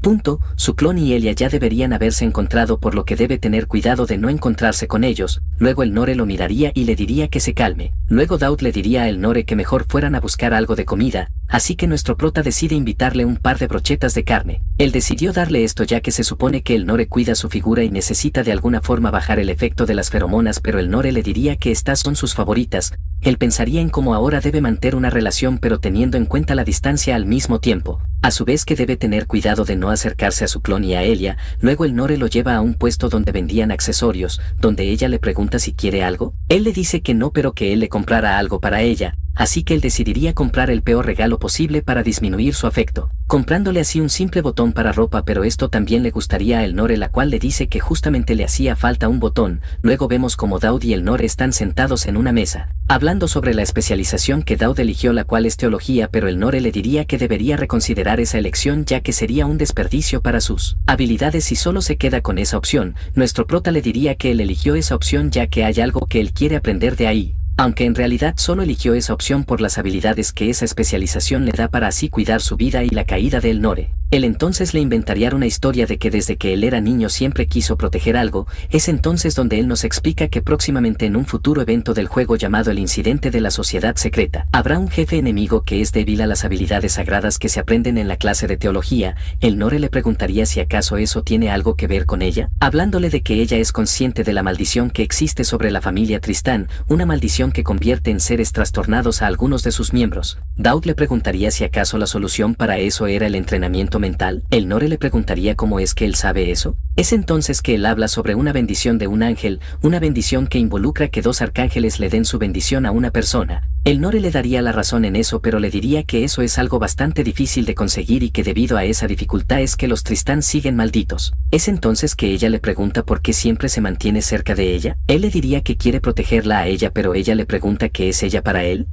punto, su clon y Elia ya deberían haberse encontrado, por lo que debe tener cuidado de no encontrarse con ellos. Luego Elnore lo miraría y le diría que se calme. Luego Daud le diría a Elnore que mejor fueran a buscar algo de comida, así que nuestro prota decide invitarle un par de brochetas de carne. Él decidió darle esto ya que se supone que Elnore cuida su figura y necesita de alguna forma bajar el efecto de las feromonas, pero Elnore le diría que estas son sus favoritas. Él pensaría en cómo ahora debe mantener una relación, pero teniendo en cuenta la distancia al mismo tiempo. A su vez que debe tener cuidado de no acercarse a su clon y a Elia. Luego Elnore lo lleva a un puesto donde vendían accesorios, donde ella le pregunta si quiere algo. Él le dice que no, pero que él le comprará algo para ella. así que él decidiría comprar el peor regalo posible para disminuir su afecto, comprándole así un simple botón para ropa, pero esto también le gustaría a Elnore, la cual le dice que justamente le hacía falta un botón. Luego vemos como Daud y Elnore están sentados en una mesa, hablando sobre la especialización que Daud eligió, la cual es teología, pero Elnore le diría que debería reconsiderar esa elección ya que sería un desperdicio para sus habilidades si solo se queda con esa opción. Nuestro prota le diría que él eligió esa opción ya que hay algo que él quiere aprender de ahí, aunque en realidad solo eligió esa opción por las habilidades que esa especialización le da para así cuidar su vida y la caída de Elnore. Él entonces le inventaría una historia de que desde que él era niño siempre quiso proteger algo. Es entonces donde él nos explica que próximamente en un futuro evento del juego llamado el incidente de la sociedad secreta, habrá un jefe enemigo que es débil a las habilidades sagradas que se aprenden en la clase de teología. Elnore le preguntaría si acaso eso tiene algo que ver con ella, hablándole de que ella es consciente de la maldición que existe sobre la familia Tristán, una maldición que convierte en seres trastornados a algunos de sus miembros. Daud le preguntaría si acaso la solución para eso era el entrenamiento mental. Elnore le preguntaría cómo es que él sabe eso. Es entonces que él habla sobre una bendición de un ángel, una bendición que involucra que dos arcángeles le den su bendición a una persona. Elnore le daría la razón en eso, pero le diría que eso es algo bastante difícil de conseguir y que debido a esa dificultad es que los Tristán siguen malditos. Es entonces que ella le pregunta por qué siempre se mantiene cerca de ella. Él le diría que quiere protegerla a ella, pero ella le pregunta qué es ella para él.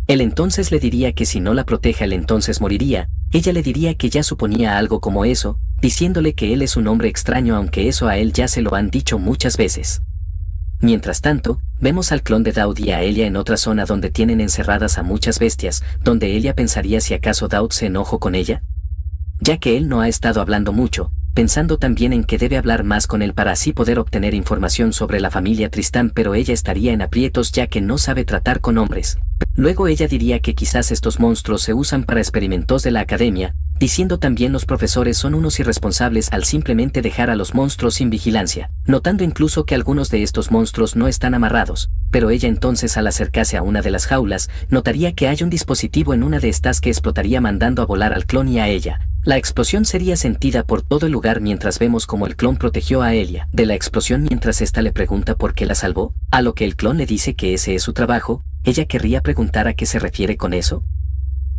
Él entonces le diría que si no la protege él entonces moriría. Ella le diría que ya suponía algo como eso, diciéndole que él es un hombre extraño, aunque eso a él ya se lo han dicho muchas veces. Mientras tanto, vemos al clon de Daud y a Elia en otra zona donde tienen encerradas a muchas bestias, donde ella pensaría si acaso Daud se enojó con ella, ya que él no ha estado hablando mucho, pensando también en que debe hablar más con él para así poder obtener información sobre la familia Tristán, pero ella estaría en aprietos ya que no sabe tratar con hombres. Luego ella diría que quizás estos monstruos se usan para experimentos de la academia, diciendo también los profesores son unos irresponsables al simplemente dejar a los monstruos sin vigilancia, notando incluso que algunos de estos monstruos no están amarrados, pero ella entonces al acercarse a una de las jaulas, notaría que hay un dispositivo en una de estas que explotaría mandando a volar al clon y a ella. La explosión sería sentida por todo el lugar mientras vemos como el clon protegió a Elia de la explosión mientras ésta le pregunta por qué la salvó, a lo que el clon le dice que ese es su trabajo. Ella querría preguntar a qué se refiere con eso.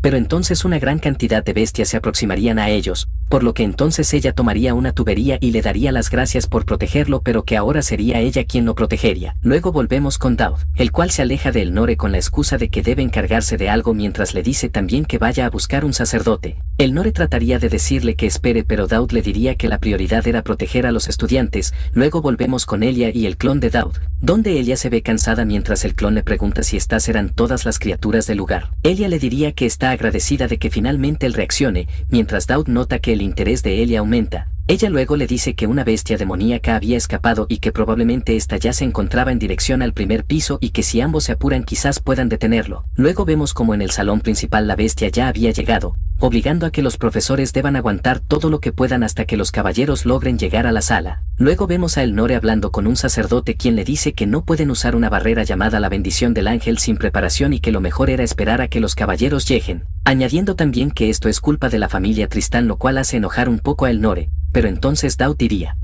Pero entonces una gran cantidad de bestias se aproximarían a ellos, por lo que entonces ella tomaría una tubería y le daría las gracias por protegerlo, pero que ahora sería ella quien lo protegería. Luego volvemos con Daud, el cual se aleja de Elnore con la excusa de que debe encargarse de algo mientras le dice también que vaya a buscar un sacerdote. Elnore trataría de decirle que espere, pero Daud le diría que la prioridad era proteger a los estudiantes. Luego volvemos con Elia y el clon de Daud, donde Elia se ve cansada mientras el clon le pregunta si estas eran todas las criaturas del lugar. Elia le diría que está agradecida de que finalmente él reaccione, mientras Daud nota que el interés de Elia aumenta. Ella luego le dice que una bestia demoníaca había escapado y que probablemente esta ya se encontraba en dirección al primer piso y que si ambos se apuran quizás puedan detenerlo. Luego vemos como en el salón principal la bestia ya había llegado, obligando a que los profesores deban aguantar todo lo que puedan hasta que los caballeros logren llegar a la sala. Luego vemos a Elnore hablando con un sacerdote quien le dice que no pueden usar una barrera llamada la bendición del ángel sin preparación y que lo mejor era esperar a que los caballeros lleguen, añadiendo también que esto es culpa de la familia Tristán, lo cual hace enojar un poco a Elnore, pero entonces Daud diría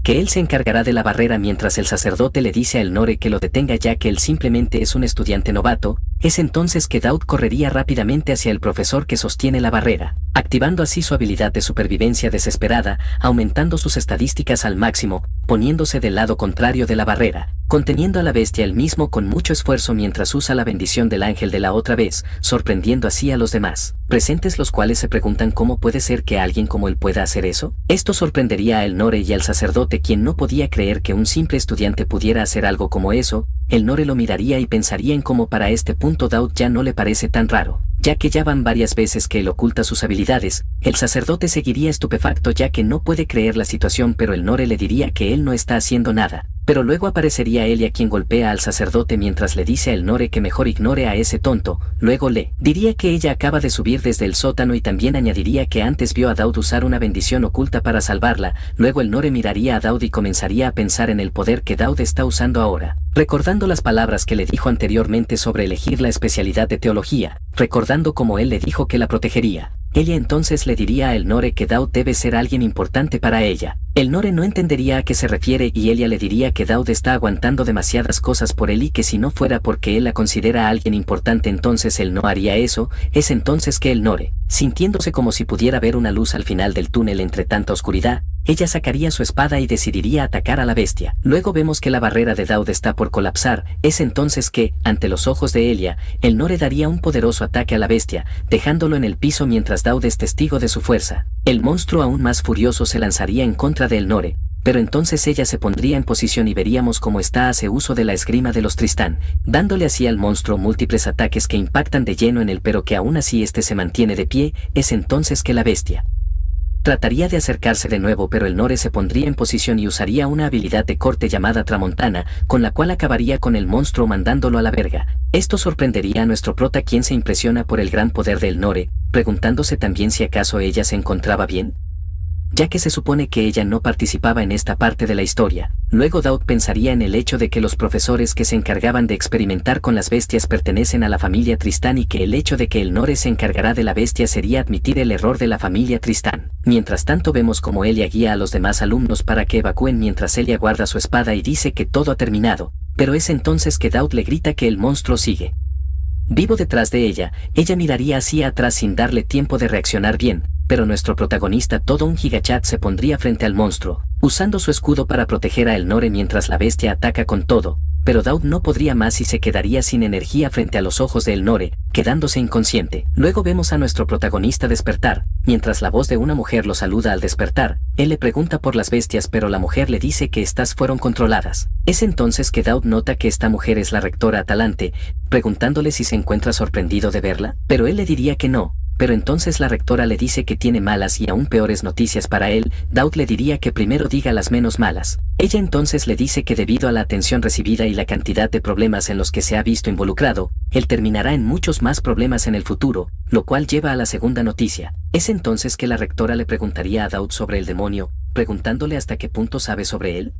que él se encargará de la barrera mientras el sacerdote le dice a Elnore que lo detenga ya que él simplemente es un estudiante novato. Es entonces que Daud correría rápidamente hacia el profesor que sostiene la barrera, activando así su habilidad de supervivencia desesperada, aumentando sus estadísticas al máximo, poniéndose del lado contrario de la barrera, conteniendo a la bestia él mismo con mucho esfuerzo mientras usa la bendición del ángel de la otra vez, sorprendiendo así a los demás presentes, los cuales se preguntan cómo puede ser que alguien como él pueda hacer eso. Esto sorprendería a Elnore y al sacerdote, quien no podía creer que un simple estudiante pudiera hacer algo como eso. Elnore lo miraría y pensaría en cómo para este punto Daud ya no le parece tan raro, ya que ya van varias veces que él oculta sus habilidades. El sacerdote seguiría estupefacto ya que no puede creer la situación, pero Elnore le diría que él no está haciendo nada. Pero luego aparecería Elia, quien golpea al sacerdote mientras le dice a Elnore que mejor ignore a ese tonto. Luego le diría que ella acaba de subir desde el sótano y también añadiría que antes vio a Daud usar una bendición oculta para salvarla. Luego Elnore miraría a Daud y comenzaría a pensar en el poder que Daud está usando ahora, recordando las palabras que le dijo anteriormente sobre elegir la especialidad de teología, recordando cómo él le dijo que la protegería. ella entonces le diría a Elnore que Daud debe ser alguien importante para ella. Elnore no entendería a qué se refiere y ella le diría que Daud está aguantando demasiadas cosas por él y que si no fuera porque él la considera alguien importante entonces él no haría eso. Es entonces que Elnore, sintiéndose como si pudiera ver una luz al final del túnel entre tanta oscuridad, ella sacaría su espada y decidiría atacar a la bestia. Luego vemos que la barrera de Daud está por colapsar. Es entonces que, ante los ojos de Elia, Elnore daría un poderoso ataque a la bestia, dejándolo en el piso mientras Daud es testigo de su fuerza. El monstruo aún más furioso se lanzaría en contra de Elnore, pero entonces ella se pondría en posición y veríamos cómo ésta hace uso de la esgrima de los Tristán, dándole así al monstruo múltiples ataques que impactan de lleno en él pero que aún así este se mantiene de pie. Es entonces que la bestia trataría de acercarse de nuevo pero Elnore se pondría en posición y usaría una habilidad de corte llamada Tramontana, con la cual acabaría con el monstruo mandándolo a la verga. Esto sorprendería a nuestro prota quien se impresiona por el gran poder de Elnore, preguntándose también si acaso ella se encontraba bien, ya que se supone que ella no participaba en esta parte de la historia. Luego Daud pensaría en el hecho de que los profesores que se encargaban de experimentar con las bestias pertenecen a la familia Tristán y que el hecho de que Elnore se encargará de la bestia sería admitir el error de la familia Tristán. Mientras tanto vemos como Elia guía a los demás alumnos para que evacúen mientras Elia guarda su espada y dice que todo ha terminado, pero es entonces que Daud le grita que el monstruo sigue vivo detrás de ella. Ella miraría hacia atrás sin darle tiempo de reaccionar bien, pero nuestro protagonista todo un gigachat se pondría frente al monstruo, usando su escudo para proteger a Elnore mientras la bestia ataca con todo, pero Daud no podría más y se quedaría sin energía frente a los ojos de Elnore, quedándose inconsciente. Luego vemos a nuestro protagonista despertar, mientras la voz de una mujer lo saluda al despertar. Él le pregunta por las bestias pero la mujer le dice que estas fueron controladas. Es entonces que Daud nota que esta mujer es la rectora Atalante, preguntándole si se encuentra sorprendido de verla, pero él le diría que no. Pero entonces la rectora le dice que tiene malas y aún peores noticias para él. Daud le diría que primero diga las menos malas. Ella entonces le dice que debido a la atención recibida y la cantidad de problemas en los que se ha visto involucrado, él terminará en muchos más problemas en el futuro, lo cual lleva a la segunda noticia. Es entonces que la rectora le preguntaría a Daud sobre el demonio, preguntándole hasta qué punto sabe sobre él.